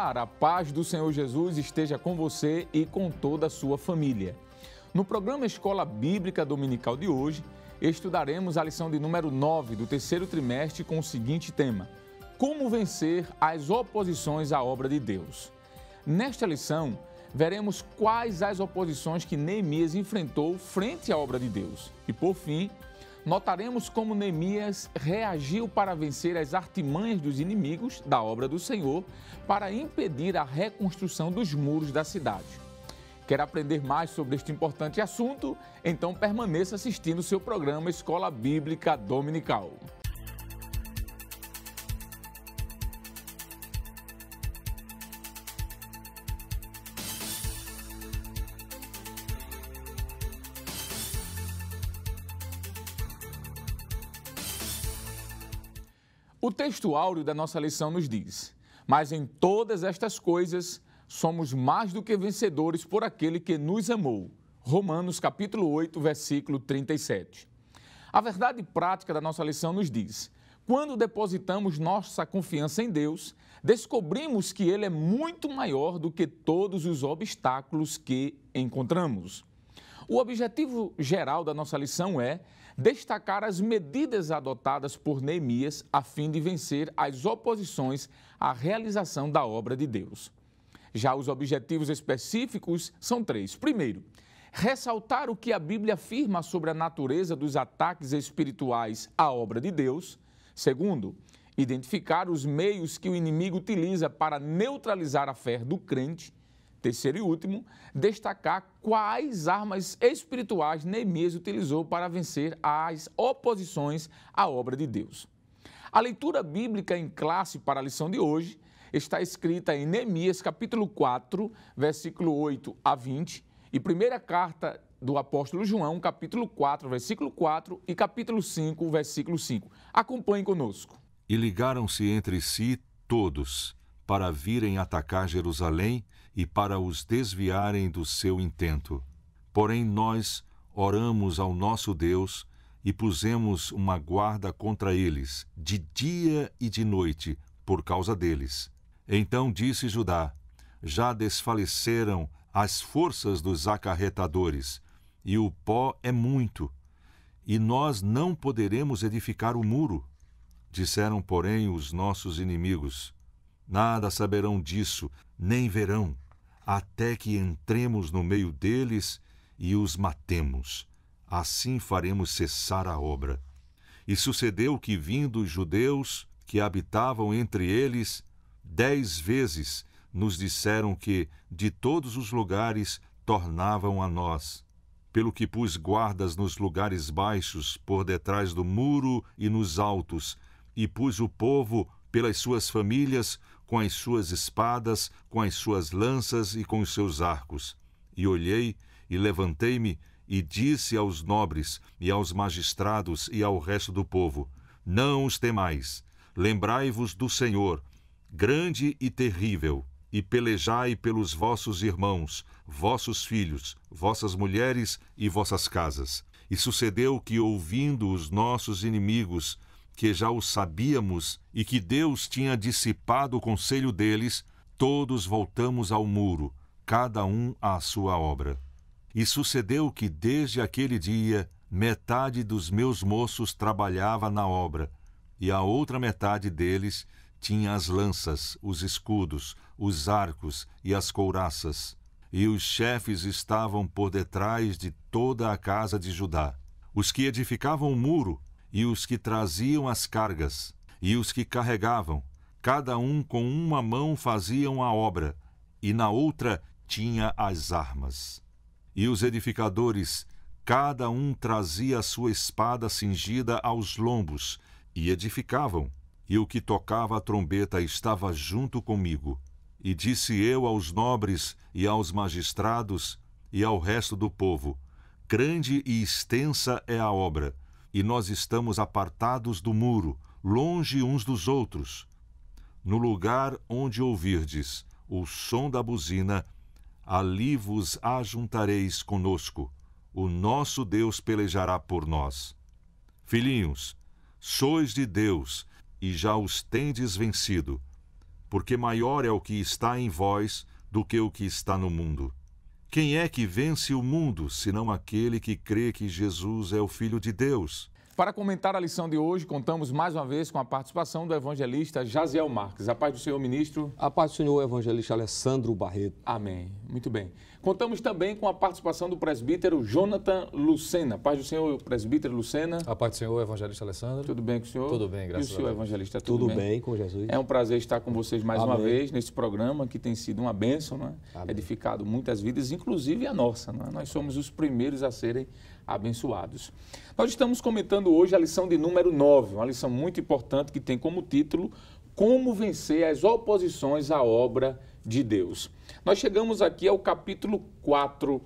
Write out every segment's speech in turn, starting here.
Olá, a paz do Senhor Jesus esteja com você e com toda a sua família. No programa Escola Bíblica Dominical de hoje, estudaremos a lição de número 9 do terceiro trimestre com o seguinte tema: Como vencer as oposições à obra de Deus. Nesta lição, veremos quais as oposições que Neemias enfrentou frente à obra de Deus. E, por fim, notaremos como Neemias reagiu para vencer as artimanhas dos inimigos da obra do Senhor para impedir a reconstrução dos muros da cidade. Quer aprender mais sobre este importante assunto? Então permaneça assistindo o seu programa Escola Bíblica Dominical. O texto áureo da nossa lição nos diz: mas em todas estas coisas somos mais do que vencedores por aquele que nos amou. Romanos capítulo 8, versículo 37. A verdade prática da nossa lição nos diz: quando depositamos nossa confiança em Deus, descobrimos que Ele é muito maior do que todos os obstáculos que encontramos. O objetivo geral da nossa lição é destacar as medidas adotadas por Neemias a fim de vencer as oposições à realização da obra de Deus. Já os objetivos específicos são três. Primeiro, ressaltar o que a Bíblia afirma sobre a natureza dos ataques espirituais à obra de Deus. Segundo, identificar os meios que o inimigo utiliza para neutralizar a fé do crente. Terceiro e último, destacar quais armas espirituais Neemias utilizou para vencer as oposições à obra de Deus. A leitura bíblica em classe para a lição de hoje está escrita em Neemias capítulo 4, versículo 8 a 20, e primeira carta do apóstolo João, capítulo 4, versículo 4 e capítulo 5, versículo 5. Acompanhe conosco. E ligaram-se entre si todos para virem atacar Jerusalém e para os desviarem do seu intento. Porém, nós oramos ao nosso Deus e pusemos uma guarda contra eles, de dia e de noite, por causa deles. Então disse Judá: já desfaleceram as forças dos acarretadores, e o pó é muito, e nós não poderemos edificar o muro. Disseram, porém, os nossos inimigos: nada saberão disso, nem verão, até que entremos no meio deles e os matemos. Assim faremos cessar a obra. E sucedeu que, vindo os judeus que habitavam entre eles, 10 vezes nos disseram que, de todos os lugares, tornavam a nós. Pelo que pus guardas nos lugares baixos, por detrás do muro e nos altos, e pus o povo pelas suas famílias, com as suas espadas, com as suas lanças e com os seus arcos. E olhei e levantei-me e disse aos nobres e aos magistrados e ao resto do povo: não os temais, lembrai-vos do Senhor, grande e terrível, e pelejai pelos vossos irmãos, vossos filhos, vossas mulheres e vossas casas. E sucedeu que, ouvindo os nossos inimigos, que já o sabíamos e que Deus tinha dissipado o conselho deles, todos voltamos ao muro, cada um à sua obra. E sucedeu que desde aquele dia, metade dos meus moços trabalhava na obra, e a outra metade deles tinha as lanças, os escudos, os arcos e as couraças. E os chefes estavam por detrás de toda a casa de Judá. Os que edificavam o muro, e os que traziam as cargas, e os que carregavam, cada um com uma mão faziam a obra, e na outra tinha as armas. E os edificadores, cada um trazia a sua espada cingida aos lombos, e edificavam, e o que tocava a trombeta estava junto comigo. E disse eu aos nobres e aos magistrados e ao resto do povo: grande e extensa é a obra, e nós estamos apartados do muro, longe uns dos outros. No lugar onde ouvirdes o som da buzina, ali vos ajuntareis conosco. O nosso Deus pelejará por nós. Filhinhos, sois de Deus, e já os tendes vencido, porque maior é o que está em vós do que o que está no mundo. Quem é que vence o mundo, senão aquele que crê que Jesus é o Filho de Deus? Para comentar a lição de hoje, contamos mais uma vez com a participação do evangelista Jaziel Marques. A paz do Senhor, ministro. A paz do Senhor, evangelista Alessandro Barreto. Amém. Muito bem. Contamos também com a participação do presbítero Jonathan Lucena. Paz do Senhor, presbítero Lucena. A paz do Senhor, evangelista Alessandro. Tudo bem com o senhor? Tudo bem, graças a Deus. E o senhor, evangelista, Tudo bem com Jesus. É um prazer estar com vocês mais Amém. uma vez nesse programa que tem sido uma bênção, não é? Edificado muitas vidas, inclusive a nossa. Não é? Nós somos os primeiros a serem abençoados. Nós estamos comentando hoje a lição de número 9, uma lição muito importante que tem como título Como vencer as oposições à obra de Deus. Nós chegamos aqui ao capítulo 4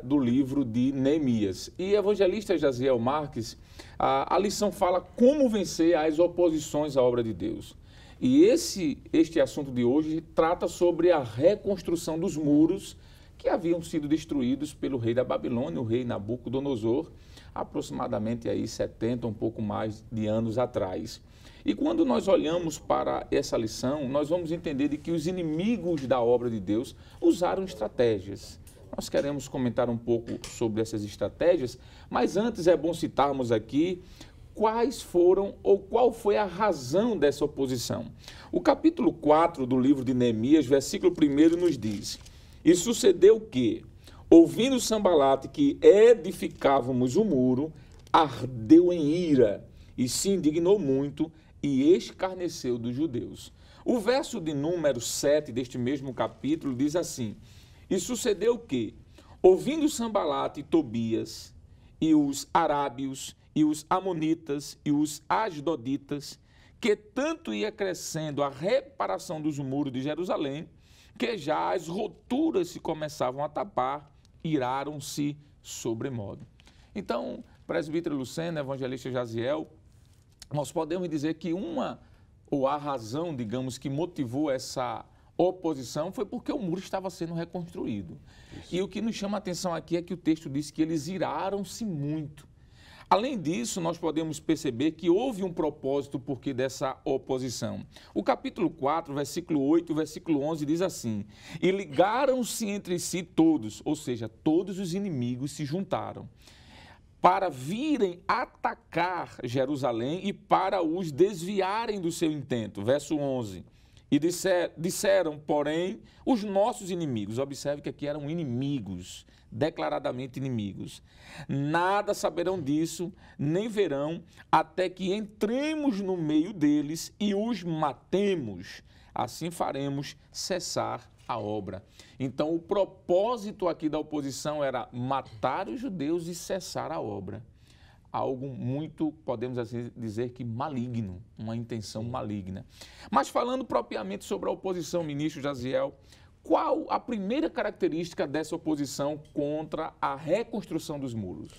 do livro de Neemias. E evangelista Jaziel Marques, a lição fala como vencer as oposições à obra de Deus. E este assunto de hoje trata sobre a reconstrução dos muros que haviam sido destruídos pelo rei da Babilônia, o rei Nabucodonosor, aproximadamente aí 70, um pouco mais de anos atrás. E quando nós olhamos para essa lição, nós vamos entender de que os inimigos da obra de Deus usaram estratégias. Nós queremos comentar um pouco sobre essas estratégias, mas antes é bom citarmos aqui quais foram ou qual foi a razão dessa oposição. O capítulo 4 do livro de Neemias, versículo 1 nos diz: E sucedeu que, ouvindo Sambalate que edificávamos o muro, ardeu em ira e se indignou muito e escarneceu dos judeus. O verso de número 7 deste mesmo capítulo diz assim: E sucedeu que, ouvindo Sambalate e Tobias, e os arábios, e os amonitas, e os asdoditas, que tanto ia crescendo a reparação dos muros de Jerusalém, que já as roturas se começavam a tapar, iraram-se sobremodo. Então, presbítero Lucena, evangelista Jaziel, nós podemos dizer que a razão, digamos, que motivou essa oposição foi porque o muro estava sendo reconstruído. Isso. E o que nos chama a atenção aqui é que o texto diz que eles iraram-se muito. Além disso, nós podemos perceber que houve um propósito por que dessa oposição. O capítulo 4, versículo 8 e versículo 11 diz assim: E ligaram-se entre si todos, ou seja, todos os inimigos se juntaram, para virem atacar Jerusalém e para os desviarem do seu intento. Verso 11. E disseram, porém, os nossos inimigos, observe que aqui eram inimigos, declaradamente inimigos, nada saberão disso, nem verão, até que entremos no meio deles e os matemos. Assim faremos cessar a obra. Então, o propósito aqui da oposição era matar os judeus e cessar a obra. Algo muito, podemos assim dizer que maligno, uma intenção maligna. Mas falando propriamente sobre a oposição, ministro Jaziel, qual a primeira característica dessa oposição contra a reconstrução dos muros?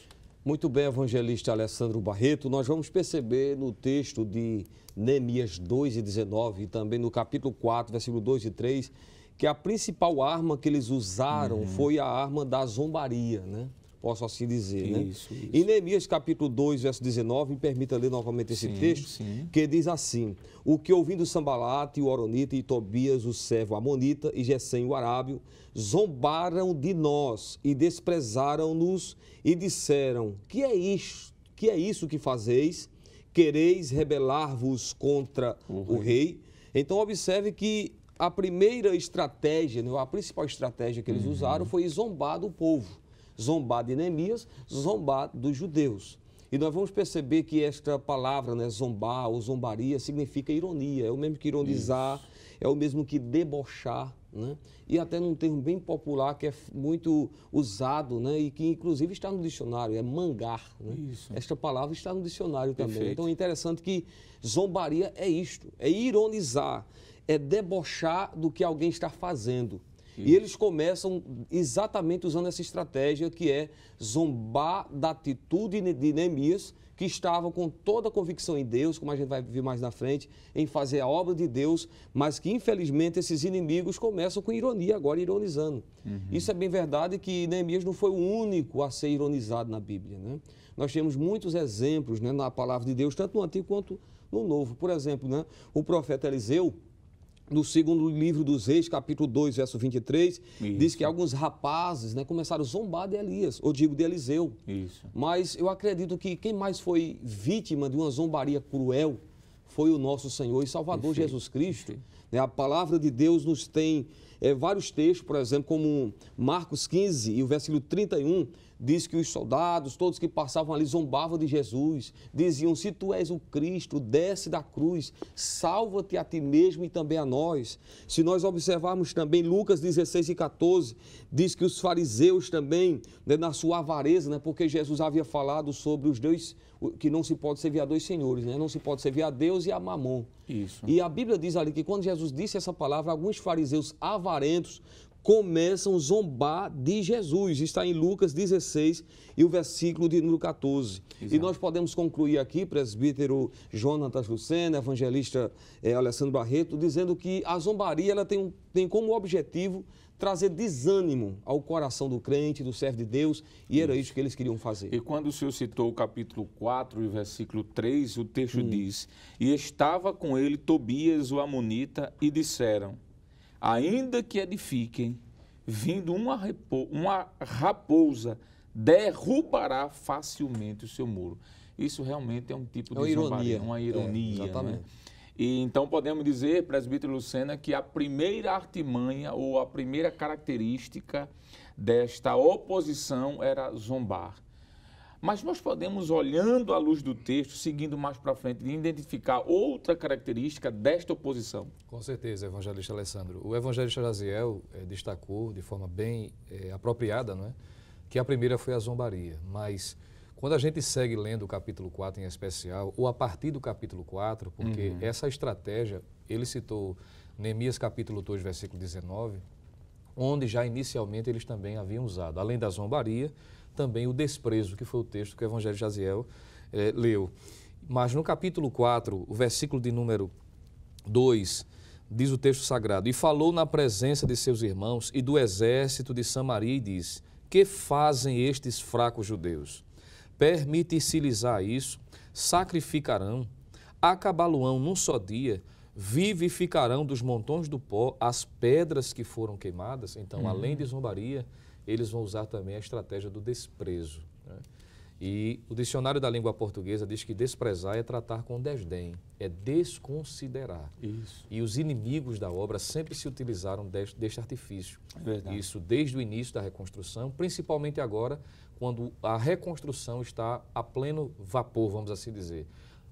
Muito bem, evangelista Alessandro Barreto, nós vamos perceber no texto de Neemias 2 e 19 e também no capítulo 4, versículo 2 e 3, que a principal arma que eles usaram foi a arma da zombaria, né? Posso assim dizer, né? Isso. Em Neemias capítulo 2, verso 19, me permita ler novamente esse texto, que diz assim: O que ouvindo Sambalate, o Horonita, e Tobias, o servo Amonita, e Gesem, o Arábio, zombaram de nós e desprezaram-nos e disseram: Que é isso que fazeis? Quereis rebelar-vos contra o rei? Então observe que a primeira estratégia, a principal estratégia que eles usaram foi zombar do povo. Zombar de Neemias, zombar dos judeus. E nós vamos perceber que esta palavra, né, zombar ou zombaria, significa ironia. É o mesmo que ironizar, é o mesmo que debochar, né? E até num termo bem popular que é muito usado, né, e que inclusive está no dicionário, é mangar, né? Esta palavra está no dicionário também. Então é interessante que zombaria é isto, é ironizar, é debochar do que alguém está fazendo. E eles começam exatamente usando essa estratégia que é zombar da atitude de Neemias, que estava com toda a convicção em Deus, como a gente vai ver mais na frente, em fazer a obra de Deus, mas que infelizmente esses inimigos começam com ironia, agora ironizando. Isso é bem verdade que Neemias não foi o único a ser ironizado na Bíblia, né? Nós temos muitos exemplos, né, na palavra de Deus, tanto no Antigo quanto no Novo. Por exemplo, né, o profeta Eliseu, no segundo livro dos Reis, capítulo 2, verso 23, Isso. diz que alguns rapazes, né, começaram a zombar de Elias, ou digo, de Eliseu. Isso. Mas eu acredito que quem mais foi vítima de uma zombaria cruel foi o nosso Senhor e Salvador Perfeito. Jesus Cristo. Né, a palavra de Deus nos tem vários textos, por exemplo, como Marcos 15 e o versículo 31, diz que os soldados, todos que passavam ali, zombavam de Jesus, diziam, se tu és o Cristo, desce da cruz, salva-te a ti mesmo e também a nós. Se nós observarmos também Lucas 16 e 14, diz que os fariseus também, né, na sua avareza, né, porque Jesus havia falado sobre os dois, que não se pode servir a dois senhores, né, não se pode servir a Deus e a Mamon. Isso. E a Bíblia diz ali que quando Jesus disse essa palavra, alguns fariseus avarentos começam a zombar de Jesus. Está em Lucas 16 e o versículo de número 14. Exato. E nós podemos concluir aqui, presbítero Jonatas Lucena, evangelista Alessandro Barreto, dizendo que a zombaria ela tem como objetivo trazer desânimo ao coração do crente, do servo de Deus, e era isso que eles queriam fazer. E quando o senhor citou o capítulo 4 e o versículo 3, o texto diz, e estava com ele Tobias o Amonita, e disseram, ainda que edifiquem, vindo uma raposa, derrubará facilmente o seu muro. Isso realmente é um tipo de zombaria, uma ironia. Exatamente. Né? E então podemos dizer, presbítero Lucena, que a primeira artimanha ou a primeira característica desta oposição era zombar. Mas nós podemos, olhando à luz do texto, seguindo mais para frente, identificar outra característica desta oposição. Com certeza, evangelista Alessandro. O evangelista Jaziel destacou de forma bem apropriada, não é? Que a primeira foi a zombaria, mas quando a gente segue lendo o capítulo 4 em especial, ou a partir do capítulo 4, porque essa estratégia, ele citou Neemias capítulo 2, versículo 19, onde já inicialmente eles também haviam usado, além da zombaria, também o desprezo, que foi o texto que o evangelho Jaziel leu. Mas no capítulo 4, o versículo de número 2, diz o texto sagrado, e falou na presença de seus irmãos e do exército de Samaria e disse, que fazem estes fracos judeus? Permite-se-lhes isso, sacrificarão, acabá-lo-ão num só dia, vivificarão dos montões do pó as pedras que foram queimadas. Então, além de zombaria, eles vão usar também a estratégia do desprezo. Né? E o dicionário da língua portuguesa diz que desprezar é tratar com desdém, é desconsiderar. Isso. E os inimigos da obra sempre se utilizaram deste artifício. Verdade. Isso desde o início da reconstrução, principalmente agora, quando a reconstrução está a pleno vapor, vamos assim dizer,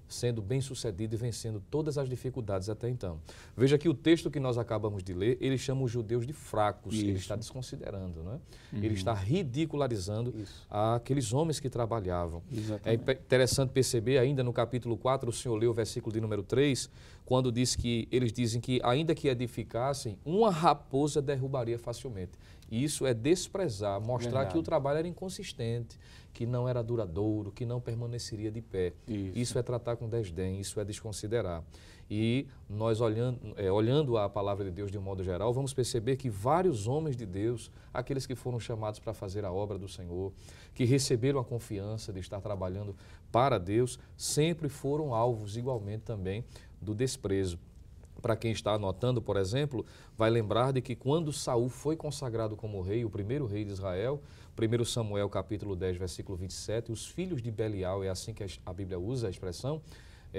sendo bem sucedido e vencendo todas as dificuldades até então. Veja que o texto que nós acabamos de ler, ele chama os judeus de fracos, ele está desconsiderando, né? Ele está ridicularizando aqueles homens que trabalhavam. Exatamente. É interessante perceber, ainda no capítulo 4, o senhor leu o versículo de número 3, quando diz que eles dizem que ainda que edificassem, uma raposa derrubaria facilmente. E isso é desprezar, mostrar que o trabalho era inconsistente, que não era duradouro, que não permaneceria de pé. Isso é tratar com desdém, isso é desconsiderar. E nós olhando a palavra de Deus de um modo geral, vamos perceber que vários homens de Deus, aqueles que foram chamados para fazer a obra do Senhor, que receberam a confiança de estar trabalhando para Deus, sempre foram alvos igualmente também do desprezo. Para quem está anotando, por exemplo, vai lembrar de que quando Saul foi consagrado como rei, o primeiro rei de Israel, 1 Samuel capítulo 10, versículo 27, os filhos de Belial, é assim que a Bíblia usa a expressão,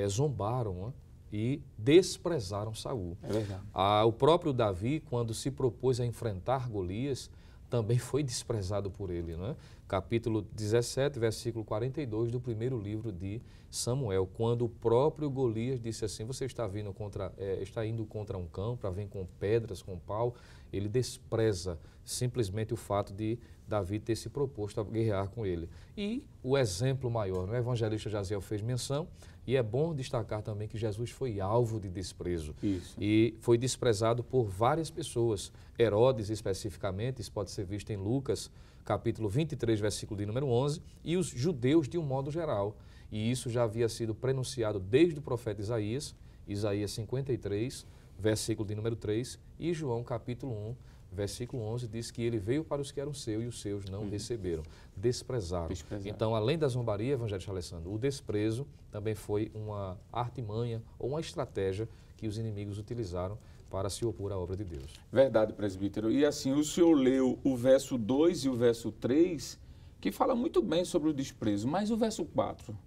zombaram e desprezaram Saul. É verdade. O próprio Davi, quando se propôs a enfrentar Golias, também foi desprezado por ele, não é? Capítulo 17, versículo 42 do primeiro livro de Samuel, quando o próprio Golias disse assim, você está indo contra um cão para vir com pedras, com pau, ele despreza simplesmente o fato de Davi ter se proposto a guerrear com ele. E o exemplo maior, o evangelista Jaziel fez menção, e é bom destacar também que Jesus foi alvo de desprezo. Isso. E foi desprezado por várias pessoas. Herodes, especificamente, isso pode ser visto em Lucas, capítulo 23, versículo de número 11, e os judeus de um modo geral. E isso já havia sido prenunciado desde o profeta Isaías, Isaías 53, versículo de número 3, e João, capítulo 1, versículo 11, diz que ele veio para os que eram seus e os seus não receberam, desprezaram. Então, além da zombaria, evangelista Alessandro, o desprezo também foi uma artimanha ou uma estratégia que os inimigos utilizaram para se opor à obra de Deus. Verdade, presbítero. E assim, o senhor leu o verso 2 e o verso 3, que fala muito bem sobre o desprezo, mas o verso 4,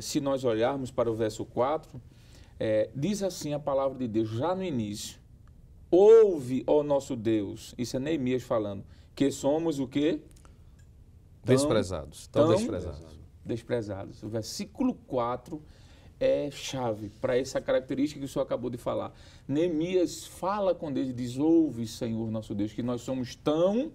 se nós olharmos para o verso 4, diz assim a palavra de Deus, já no início, ouve, ó nosso Deus, isso é Neemias falando, que somos o quê? Desprezados. Tão desprezados. Desprezados. O versículo 4 é chave para essa característica que o senhor acabou de falar. Neemias fala com Deus e diz, ouve, Senhor nosso Deus, que nós somos tão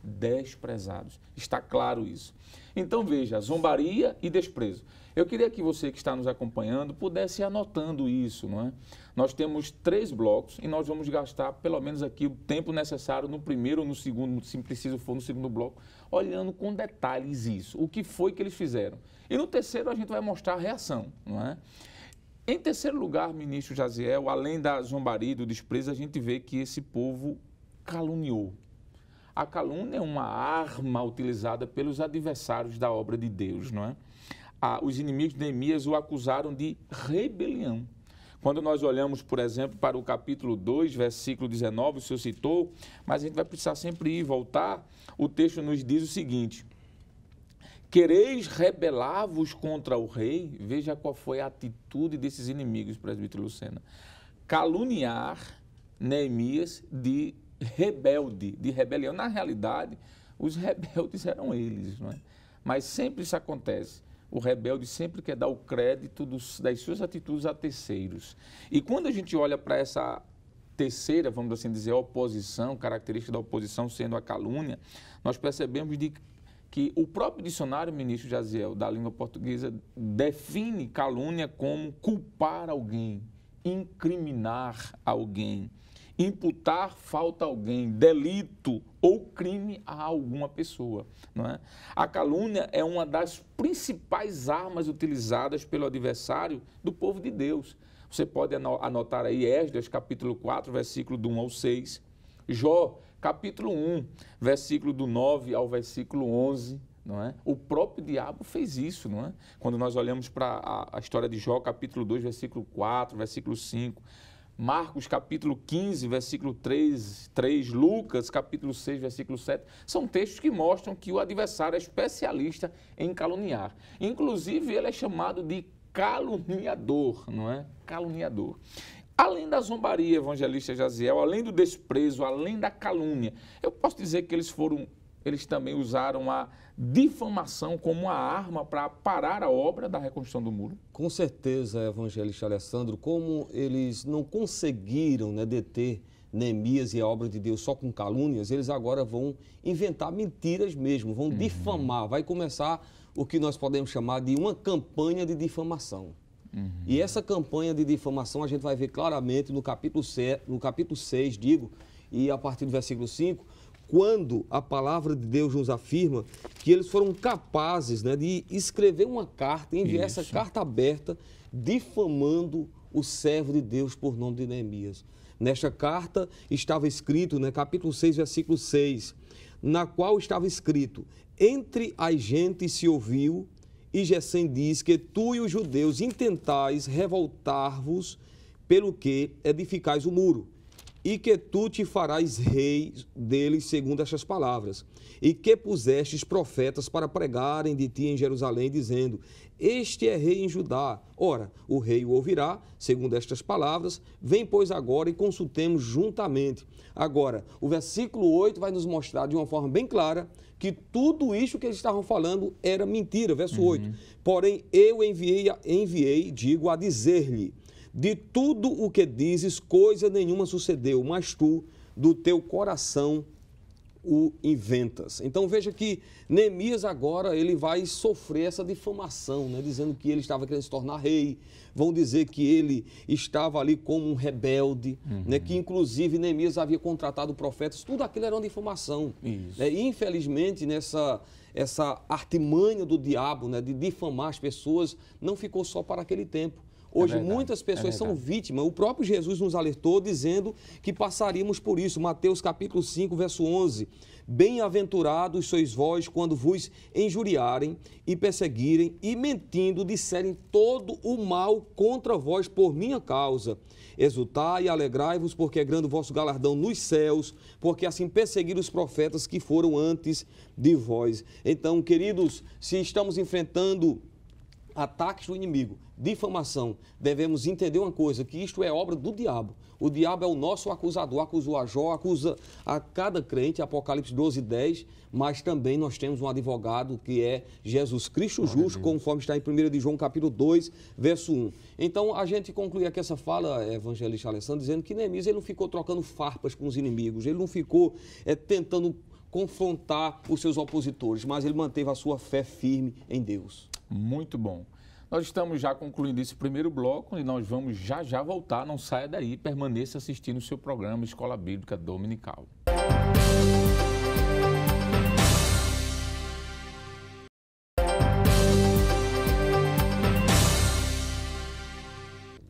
desprezados. Está claro isso. Então veja, zombaria e desprezo. Eu queria que você que está nos acompanhando pudesse ir anotando isso, não é? Nós temos 3 blocos e nós vamos gastar pelo menos aqui o tempo necessário no primeiro ou no segundo, se preciso for no segundo bloco, olhando com detalhes isso, o que foi que eles fizeram. E no terceiro a gente vai mostrar a reação, não é? Em terceiro lugar, ministro Jaziel, além da zombaria e do desprezo, a gente vê que esse povo caluniou. A calúnia é uma arma utilizada pelos adversários da obra de Deus, não é? Os inimigos de Neemias o acusaram de rebelião. Quando nós olhamos, por exemplo, para o capítulo 2, versículo 19, o senhor citou, mas a gente vai precisar sempre ir e voltar, o texto nos diz o seguinte, quereis rebelar-vos contra o rei? Veja qual foi a atitude desses inimigos, presbítero Lucena. Caluniar Neemias de rebelde, de rebelião. Na realidade, os rebeldes eram eles, não é? Mas sempre isso acontece. O rebelde sempre quer dar o crédito das suas atitudes a terceiros. E quando a gente olha para essa terceira, vamos assim dizer, oposição, característica da oposição sendo a calúnia, nós percebemos que o próprio dicionário, ministro Jaziel, da língua portuguesa, define calúnia como culpar alguém, incriminar alguém, imputar falta a alguém, delito ou crime a alguma pessoa, não é? A calúnia é uma das principais armas utilizadas pelo adversário do povo de Deus. Você pode anotar aí Esdras, capítulo 4, versículo do 1 ao 6, Jó, capítulo 1, versículo do 9 ao versículo 11, não é? O próprio diabo fez isso, não é? Quando nós olhamos para a história de Jó, capítulo 2, versículo 4, versículo 5, Marcos, capítulo 15, versículo 3, Lucas, capítulo 6, versículo 7, são textos que mostram que o adversário é especialista em caluniar. Inclusive, ele é chamado de caluniador, não é? Caluniador. Além da zombaria, evangelista Jaziel, além do desprezo, além da calúnia, eu posso dizer que eles também usaram a difamação como uma arma para parar a obra da reconstrução do muro? Com certeza, evangelista Alessandro, como eles não conseguiram, né, deter Neemias e a obra de Deus só com calúnias, eles agora vão inventar mentiras mesmo, vão difamar, vai começar o que nós podemos chamar de uma campanha de difamação. E essa campanha de difamação a gente vai ver claramente no capítulo 6, e a partir do versículo 5, quando a palavra de Deus nos afirma que eles foram capazes, né, de escrever uma carta, enviar essa carta aberta, difamando o servo de Deus por nome de Neemias. Nesta carta estava escrito, né, capítulo 6, versículo 6, na qual estava escrito, entre as gentes se ouviu, e Gesem diz que tu e os judeus intentais revoltar-vos pelo que edificais o muro, e que tu te farás rei deles segundo estas palavras, e que pusestes profetas para pregarem de ti em Jerusalém, dizendo, este é rei em Judá. Ora, o rei o ouvirá, segundo estas palavras, vem pois agora e consultemos juntamente. Agora, o versículo 8 vai nos mostrar de uma forma bem clara que tudo isso que eles estavam falando era mentira. Verso 8, porém eu enviei, digo, a dizer-lhe, de tudo o que dizes, coisa nenhuma sucedeu, mas tu, do teu coração, o inventas. Então veja que Neemias agora ele vai sofrer essa difamação, né? Dizendo que ele estava querendo se tornar rei, vão dizer que ele estava ali como um rebelde, né? Que inclusive Neemias havia contratado profetas, tudo aquilo era uma difamação. Né? E infelizmente essa artimanha do diabo, né, de difamar as pessoas não ficou só para aquele tempo. Hoje verdade, muitas pessoas é são verdade. vítimas. O próprio Jesus nos alertou dizendo que passaríamos por isso. Mateus capítulo 5, verso 11. Bem-aventurados sois vós quando vos injuriarem e perseguirem e mentindo disserem todo o mal contra vós por minha causa. Exultai e alegrai-vos, porque é grande o vosso galardão nos céus, porque assim perseguiram os profetas que foram antes de vós. Então, queridos, se estamos enfrentando ataques do inimigo, difamação, devemos entender uma coisa, que isto é obra do diabo. O diabo é o nosso acusador, acusou a Jó, acusa a cada crente, Apocalipse 12, 10, mas também nós temos um advogado que é Jesus Cristo justo, conforme está em 1 de João capítulo 2, verso 1. Então, a gente conclui aqui essa fala, evangelista Alessandro, dizendo que Neemias ele não ficou trocando farpas com os inimigos, ele não ficou tentando confrontar os seus opositores, mas ele manteve a sua fé firme em Deus. Muito bom. Nós estamos já concluindo esse primeiro bloco e nós vamos já voltar. Não saia daí, permaneça assistindo o seu programa Escola Bíblica Dominical.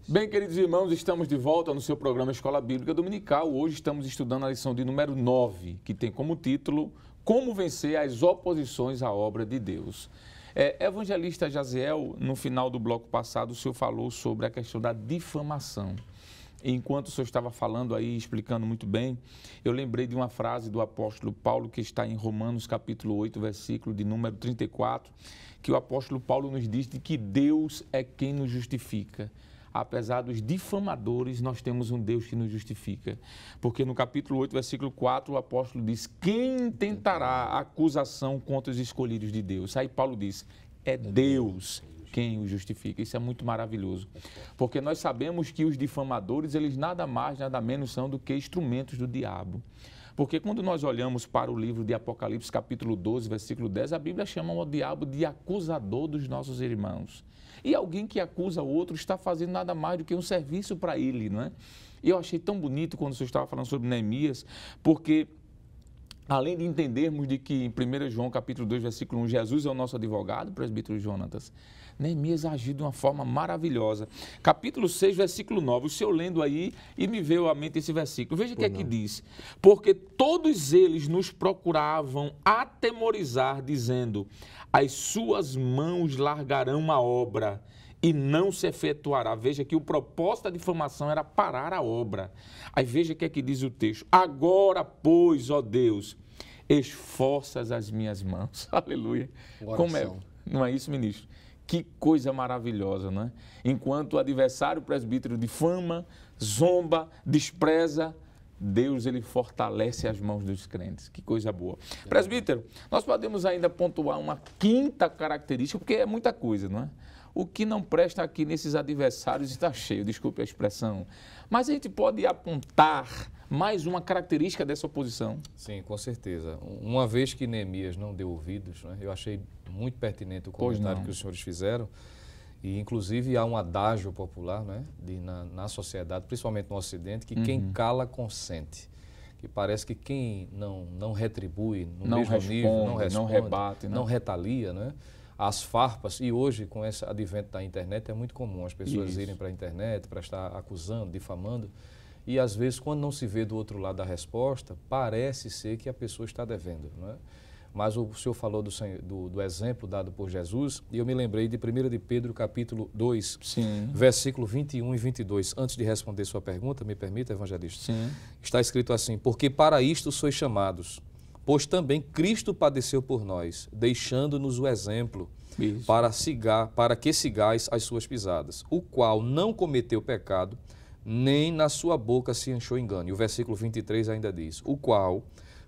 Bem, queridos irmãos, estamos de volta no seu programa Escola Bíblica Dominical. Hoje estamos estudando a lição de número 9, que tem como título Como Vencer as Oposições à Obra de Deus. Evangelista Jaziel, no final do bloco passado, o senhor falou sobre a questão da difamação. Enquanto o senhor estava falando aí, explicando muito bem, eu lembrei de uma frase do apóstolo Paulo que está em Romanos capítulo 8, versículo de número 34, que o apóstolo Paulo nos diz de que Deus é quem nos justifica. Apesar dos difamadores, nós temos um Deus que nos justifica. Porque no capítulo 8, versículo 4, o apóstolo diz: quem tentará acusação contra os escolhidos de Deus? Aí Paulo diz: é Deus quem o justifica. Isso é muito maravilhoso. Porque nós sabemos que os difamadores, eles nada mais, nada menos são do que instrumentos do diabo. Porque quando nós olhamos para o livro de Apocalipse, capítulo 12, versículo 10, a Bíblia chama o diabo de acusador dos nossos irmãos. E alguém que acusa o outro está fazendo nada mais do que um serviço para ele, não é? E eu achei tão bonito quando o senhor estava falando sobre Neemias, porque além de entendermos de que em 1 João capítulo 2, versículo 1, Jesus é o nosso advogado, presbítero Jonatas, Neemias agiu de uma forma maravilhosa. Capítulo 6, versículo 9, o senhor lendo aí e me veio à mente esse versículo. Veja o que é que diz. Porque todos eles nos procuravam atemorizar, dizendo: as suas mãos largarão a obra e não se efetuará. Veja que o propósito da difamação era parar a obra. Aí veja o que é que diz o texto. Agora, pois, ó Deus, esforças as minhas mãos. Aleluia. Como é? Não é isso, ministro? Que coisa maravilhosa, não é? Enquanto o adversário, o presbítero, difama, zomba, despreza, Deus, ele fortalece as mãos dos crentes. Que coisa boa. Presbítero, nós podemos ainda pontuar uma quinta característica, porque é muita coisa, não é? O que não presta aqui nesses adversários está cheio, desculpe a expressão. Mas a gente pode apontar mais uma característica dessa oposição? Sim, com certeza. Uma vez que Neemias não deu ouvidos, né, eu achei muito pertinente o comentário que os senhores fizeram. E, inclusive, há um adágio popular, né, na sociedade, principalmente no Ocidente, que quem cala, consente. Que parece que quem não retribui no mesmo nível, não responde, não rebate, não retalia, né? As farpas, e hoje, com esse advento da internet, é muito comum as pessoas irem para a internet para estar acusando, difamando, e às vezes, quando não se vê do outro lado da resposta, parece ser que a pessoa está devendo, né? Mas o senhor falou do exemplo dado por Jesus, e eu me lembrei de 1 de Pedro, capítulo 2, versículo 21 e 22. Antes de responder sua pergunta, me permita, evangelista? Sim. Está escrito assim: porque para isto sois chamados, pois também Cristo padeceu por nós, deixando-nos o exemplo, para que sigais as suas pisadas, o qual não cometeu pecado, nem na sua boca se achou engano. E o versículo 23 ainda diz: o qual,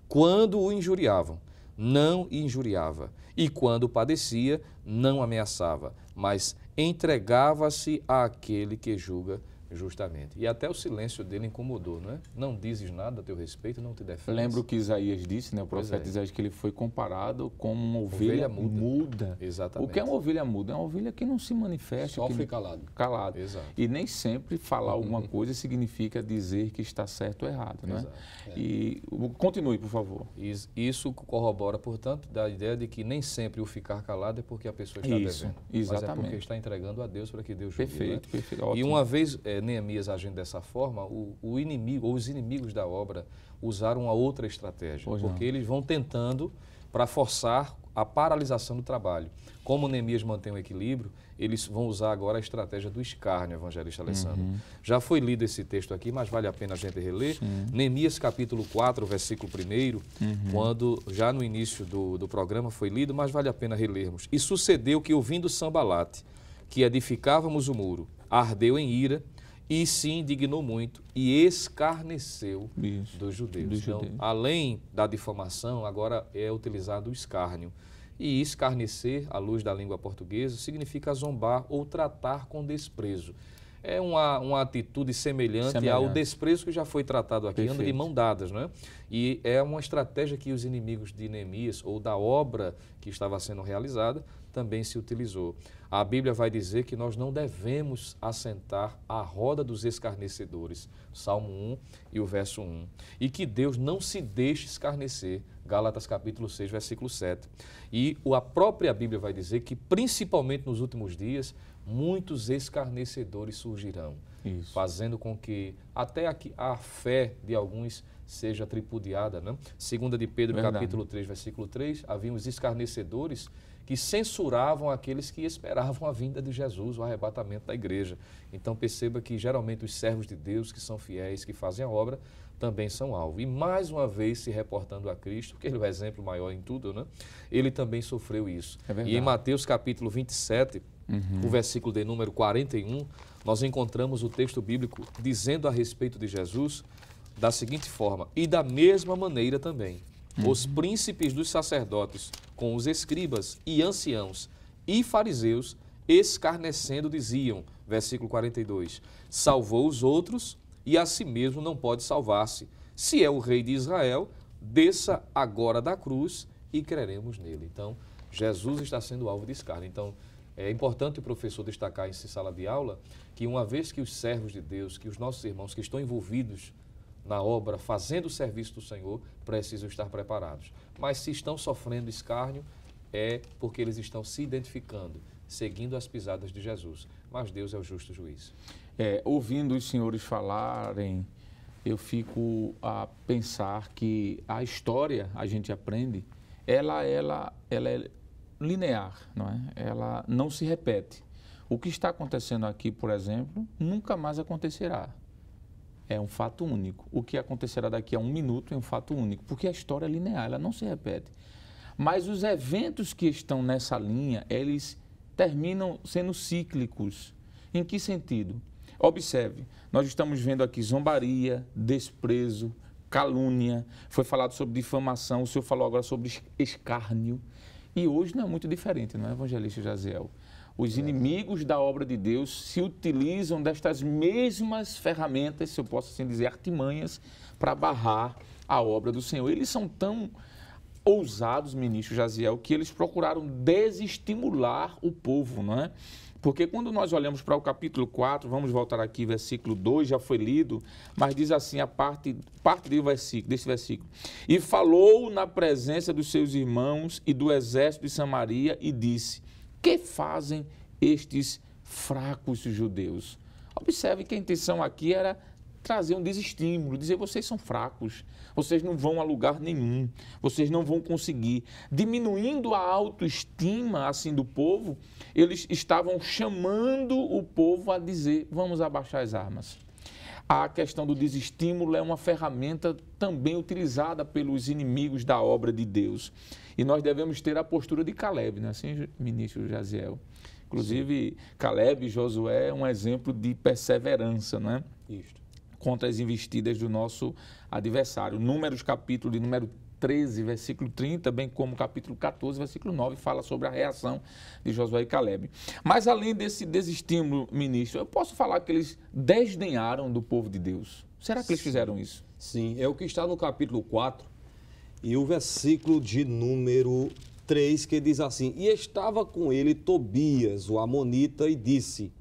quando o injuriavam, não injuriava, e quando padecia, não ameaçava, mas entregava-se àquele que julga Justamente. E até o silêncio dele incomodou, não é? Não dizes nada a teu respeito, não te defendes. Lembra o que Isaías disse, né? O profeta Isaías, que ele foi comparado com uma ovelha muda. Exatamente. O que é uma ovelha muda? É uma ovelha que não se manifesta. Sofre calado. Calado. Exato. E nem sempre falar alguma coisa significa dizer que está certo ou errado, né? Exato. E continue, por favor. Isso corrobora, portanto, da ideia de que nem sempre o ficar calado é porque a pessoa está devendo. Exatamente. Mas é porque está entregando a Deus para que Deus julgue. Perfeito, né? perfeito. E Ótimo. uma vez Neemias agindo dessa forma, o inimigo ou os inimigos da obra usaram uma outra estratégia, porque eles vão tentando para forçar a paralisação do trabalho. Como Neemias mantém o equilíbrio, eles vão usar agora a estratégia do escárnio, evangelista Alessandro. Já foi lido esse texto aqui, mas vale a pena a gente reler. Neemias capítulo 4, versículo 1, quando já no início do programa foi lido, mas vale a pena relermos. E sucedeu que, ouvindo Sambalate, que edificávamos o muro, ardeu em ira e se indignou muito e escarneceu dos judeus. Então, além da difamação, agora é utilizado o escárnio. E escarnecer, à luz da língua portuguesa, significa zombar ou tratar com desprezo. É uma atitude semelhante ao desprezo que já foi tratado aqui, anda de mão dadas, não é? E é uma estratégia que os inimigos de Neemias, ou da obra que estava sendo realizada, também se utilizou. A Bíblia vai dizer que nós não devemos assentar à roda dos escarnecedores, Salmo 1 e o verso 1. E que Deus não se deixe escarnecer, Gálatas capítulo 6, versículo 7. E a própria Bíblia vai dizer que, principalmente nos últimos dias, muitos escarnecedores surgirão, fazendo com que até a fé de alguns seja tripudiada, né? Segunda de Pedro, capítulo 3, versículo 3, haviam os escarnecedores que censuravam aqueles que esperavam a vinda de Jesus, o arrebatamento da igreja. Então perceba que geralmente os servos de Deus, que são fiéis, que fazem a obra, também são alvo. E mais uma vez se reportando a Cristo, porque ele é o exemplo maior em tudo, né? Ele também sofreu isso. E em Mateus capítulo 27, o versículo de número 41, nós encontramos o texto bíblico dizendo a respeito de Jesus da seguinte forma: e da mesma maneira também, os príncipes dos sacerdotes, com os escribas e anciãos e fariseus, escarnecendo, diziam, versículo 42, salvou os outros e a si mesmo não pode salvar-se. Se é o rei de Israel, desça agora da cruz e creremos nele. Então, Jesus está sendo alvo de escárnio. Então, é importante o professor destacar em sala de aula que, uma vez que os servos de Deus, que os nossos irmãos que estão envolvidos na obra, fazendo o serviço do Senhor, precisam estar preparados. Mas se estão sofrendo escárnio, é porque eles estão se identificando, seguindo as pisadas de Jesus. Mas Deus é o justo juiz. Ouvindo os senhores falarem, eu fico a pensar que a história, a gente aprende, ela é linear, não é? Ela não se repete. O que está acontecendo aqui, por exemplo, nunca mais acontecerá. É um fato único. O que acontecerá daqui a 1 minuto é um fato único, porque a história é linear, ela não se repete. Mas os eventos que estão nessa linha, eles terminam sendo cíclicos. Em que sentido? Observe, nós estamos vendo aqui zombaria, desprezo, calúnia, foi falado sobre difamação, o senhor falou agora sobre escárnio. E hoje não é muito diferente, não é, evangelista Jaziel? Os inimigos da obra de Deus se utilizam destas mesmas ferramentas, se eu posso assim dizer, artimanhas, para barrar a obra do Senhor. Eles são tão ousados, ministro Jaziel, que eles procuraram desestimular o povo, não é? Porque quando nós olhamos para o capítulo 4, vamos voltar aqui, versículo 2, já foi lido, mas diz assim a parte desse versículo. E falou na presença dos seus irmãos e do exército de Samaria e disse: que fazem estes fracos judeus? Observe que a intenção aqui era trazer um desestímulo, dizer: vocês são fracos, vocês não vão a lugar nenhum, vocês não vão conseguir. Diminuindo a autoestima assim do povo, eles estavam chamando o povo a dizer: vamos abaixar as armas. A questão do desestímulo é uma ferramenta também utilizada pelos inimigos da obra de Deus. E nós devemos ter a postura de Caleb, não é assim, ministro Jaziel? Inclusive, Caleb e Josué é um exemplo de perseverança, não é? Isto. Contra as investidas do nosso adversário. Números, capítulo de número 13, versículo 30, bem como capítulo 14, versículo 9, fala sobre a reação de Josué e Caleb. Mas além desse desestímulo, ministro, eu posso falar que eles desdenharam do povo de Deus? Será que eles fizeram isso? Sim, é o que está no capítulo 4 e o versículo de número 3, que diz assim: E estava com ele Tobias, o amonita, e disse: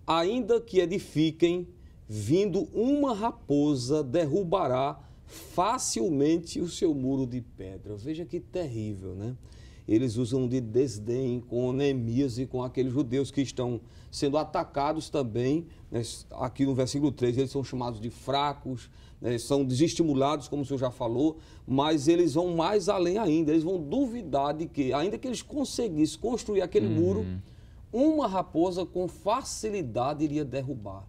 Ainda que edifiquem, vindo uma raposa derrubará facilmente o seu muro de pedra. Veja que terrível, né? Eles usam de desdém com Neemias e com aqueles judeus que estão sendo atacados também, né? Aqui no versículo 3, eles são chamados de fracos, né? São desestimulados, como o senhor já falou, mas eles vão mais além ainda, eles vão duvidar de que, ainda que eles conseguissem construir aquele muro, uma raposa com facilidade iria derrubar.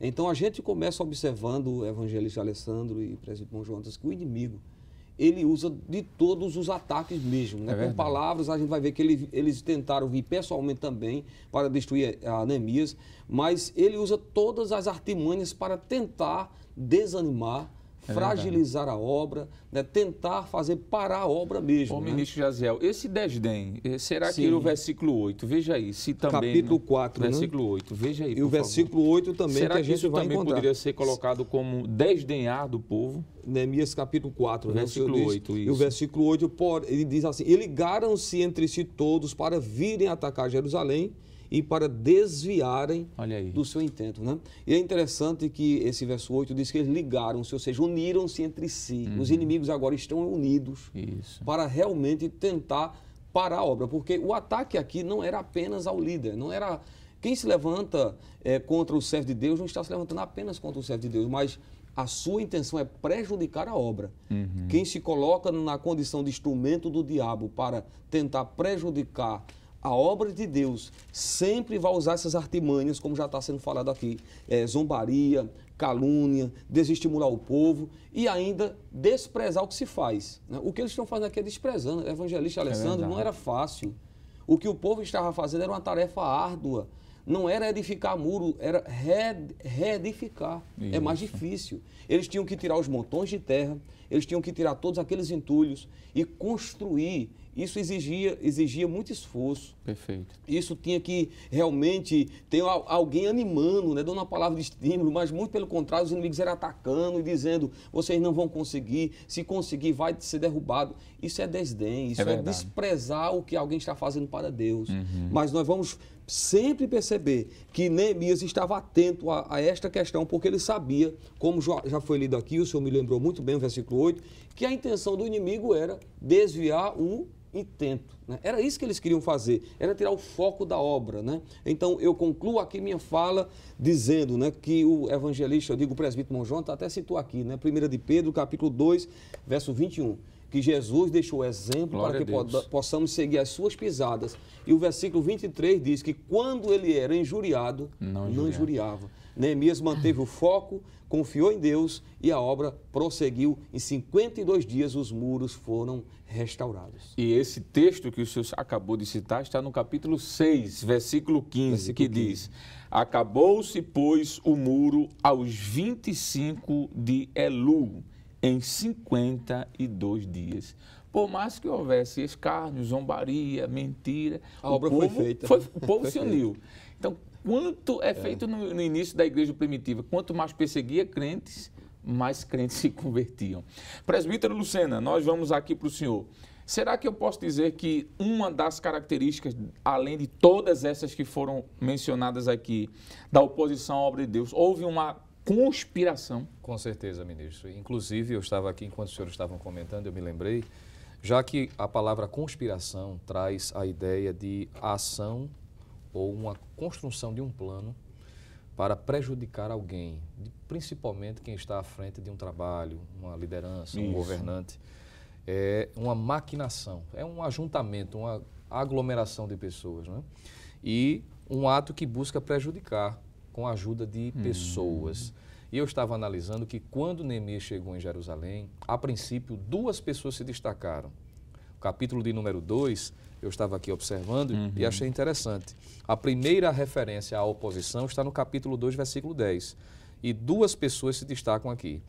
Então a gente começa observando o evangelista Alessandro e o presbítero Jonas, que o inimigo, ele usa de todos os ataques mesmo, né? Com palavras, a gente vai ver que eles tentaram vir pessoalmente também para destruir a Neemias, mas ele usa todas as artimanhas para tentar desanimar, fragilizar a obra, né? Tentar fazer parar a obra mesmo. Ô, ministro Jaziel, esse desdém, será que o versículo 8, veja aí, se também... Capítulo 4, versículo 8, veja aí, e o versículo 8 também, será que a gente isso vai também encontrar. Poderia ser colocado como desdenhar do povo? Neemias capítulo 4, versículo né? 8, isso. E o versículo 8, ele diz assim: E ligaram-se entre si todos para virem atacar Jerusalém e para desviarem do seu intento, né? E é interessante que esse verso 8 diz que eles ligaram-se, ou seja, uniram-se entre si. Os inimigos agora estão unidos para realmente tentar parar a obra, porque o ataque aqui não era apenas ao líder, não era... Quem se levanta contra o servo de Deus não está se levantando apenas contra o servo de Deus, mas a sua intenção é prejudicar a obra. Quem se coloca na condição de instrumento do diabo para tentar prejudicar a obra de Deus sempre vai usar essas artimanhas, como já está sendo falado aqui, zombaria, calúnia, desestimular o povo e ainda desprezar o que se faz, né? O que eles estão fazendo aqui é desprezando. O evangelista Alessandro, não era fácil. O que o povo estava fazendo era uma tarefa árdua. Não era edificar muro, era reedificar. Isso. É mais difícil. Eles tinham que tirar os montões de terra, eles tinham que tirar todos aqueles entulhos e construir. Isso exigia muito esforço. Perfeito. Isso tinha que realmente ter alguém animando, né? Dando uma palavra de estímulo, mas muito pelo contrário, os inimigos eram atacando e dizendo: vocês não vão conseguir, se conseguir vai ser derrubado. Isso é desdém, isso é desprezar o que alguém está fazendo para Deus. Mas nós vamos sempre perceber que Neemias estava atento a esta questão, porque ele sabia, como já foi lido aqui, o senhor me lembrou muito bem o versículo 8, que a intenção do inimigo era desviar o intento, né? Era isso que eles queriam fazer, era tirar o foco da obra, né? Então eu concluo aqui minha fala dizendo, né, que o evangelista, eu digo o presbítero Monjão, até citou aqui, né, 1 de Pedro, capítulo 2, verso 21, que Jesus deixou exemplo para que possamos seguir as suas pisadas. E o versículo 23 diz que quando ele era injuriado, não injuriava. Neemias manteve o foco, confiou em Deus e a obra prosseguiu. Em 52 dias os muros foram restaurados. E esse texto que o senhor acabou de citar está no capítulo 6, versículo 15, que diz: Acabou-se, pois, o muro aos 25 de Elu, em 52 dias. Por mais que houvesse escárnio, zombaria, mentira, a obra foi feita. O povo se uniu. Então, quanto é feito no início da igreja primitiva, quanto mais perseguia crentes, mais crentes se convertiam. Presbítero Lucena, nós vamos aqui para o senhor. Será que eu posso dizer que uma das características, além de todas essas que foram mencionadas aqui, da oposição à obra de Deus, houve uma conspiração? Com certeza, ministro. Inclusive, eu estava aqui, enquanto os senhores estavam comentando, eu me lembrei, já que a palavra conspiração traz a ideia de ação ou uma construção de um plano para prejudicar alguém, principalmente quem está à frente de um trabalho, uma liderança, um governante. É uma maquinação, é um ajuntamento, uma aglomeração de pessoas, né? E um ato que busca prejudicar com a ajuda de pessoas. E eu estava analisando que quando Neemias chegou em Jerusalém, a princípio, duas pessoas se destacaram. O capítulo de número 2, eu estava aqui observando e achei interessante. A primeira referência à oposição está no capítulo 2, versículo 10. E duas pessoas se destacam aqui,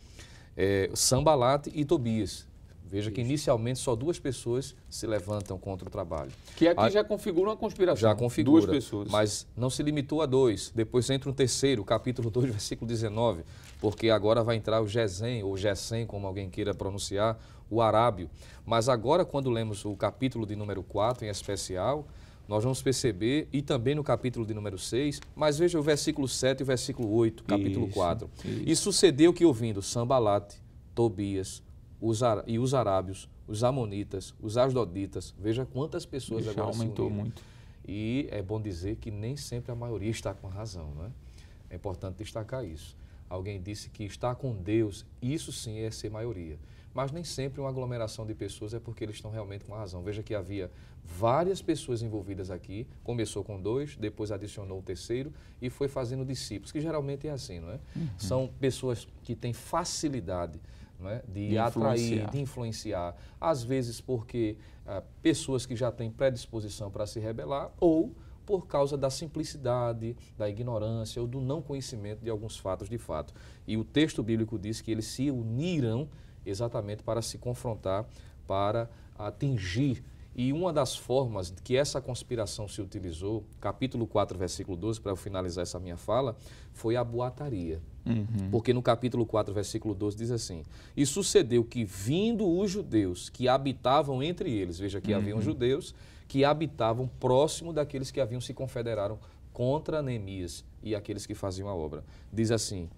Sanbalate e Tobias. Veja que inicialmente só 2 pessoas se levantam contra o trabalho. Que aqui já configura uma conspiração. Já configura. 2 pessoas. Mas não se limitou a 2. Depois entra um terceiro, capítulo 2, versículo 19, porque agora vai entrar o Gesem, ou Gesem, como alguém queira pronunciar, o arábio. Mas agora, quando lemos o capítulo de número 4, em especial, nós vamos perceber, e também no capítulo de número 6, mas veja o versículo 7 e o versículo 8, capítulo 4. E sucedeu que, ouvindo Sambalate, Tobias e os arábios, os amonitas, os asdoditas, veja quantas pessoas já agora aumentou se uniram. muito. E é bom dizer que nem sempre a maioria está com a razão, não é? É importante destacar isso. Alguém disse que estar com Deus, isso sim é ser maioria. Mas nem sempre uma aglomeração de pessoas é porque eles estão realmente com a razão. Veja que havia várias pessoas envolvidas aqui, começou com 2, depois adicionou o terceiro e foi fazendo discípulos, que geralmente é assim, não é? São pessoas que têm facilidade, não é? de atrair, de influenciar, às vezes porque pessoas que já têm predisposição para se rebelar ou por causa da simplicidade, da ignorância ou do não conhecimento de alguns fatos de fato. E o texto bíblico diz que eles se uniram exatamente para se confrontar, para atingir. E uma das formas que essa conspiração se utilizou, capítulo 4, versículo 12, para eu finalizar essa minha fala, foi a boataria. Porque no capítulo 4, versículo 12, diz assim: e sucedeu que, vindo os judeus que habitavam entre eles, veja que haviam judeus que habitavam próximo daqueles que haviam se confederaram contra Neemias e aqueles que faziam a obra. Diz assim,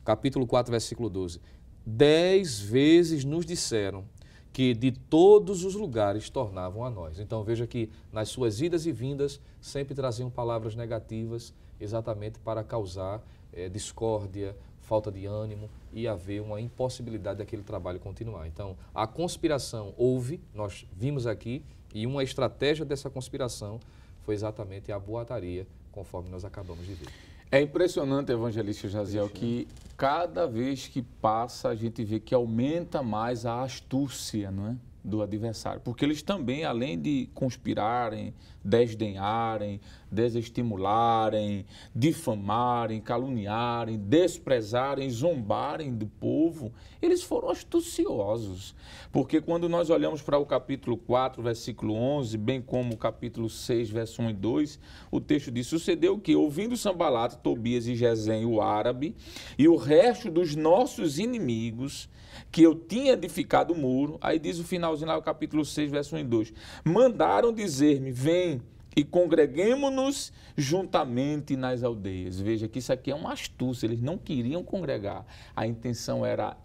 capítulo 4, versículo 12: 10 vezes nos disseram que de todos os lugares tornavam a nós. Então veja que nas suas idas e vindas sempre traziam palavras negativas exatamente para causar discórdia, falta de ânimo e haver uma impossibilidade daquele trabalho continuar. Então a conspiração houve, nós vimos aqui, e uma estratégia dessa conspiração foi exatamente a boataria, conforme nós acabamos de ver. É impressionante, evangelista Jaziel, que cada vez que passa a gente vê que aumenta mais a astúcia, não é, do adversário. Porque eles também, além de conspirarem, desdenharem, desestimularem, difamarem, caluniarem, desprezarem, zombarem do povo, eles foram astuciosos. Porque quando nós olhamos para o capítulo 4, versículo 11, bem como o capítulo 6, verso 1 e 2, o texto diz: sucedeu que, ouvindo Sambalate, Tobias e Gesem, o árabe, e o resto dos nossos inimigos, que eu tinha edificado o muro, aí diz o finalzinho lá, o capítulo 6, verso 1 e 2, mandaram dizer-me: vem e congreguemo-nos juntamente nas aldeias. Veja que isso aqui é uma astúcia, eles não queriam congregar. A intenção era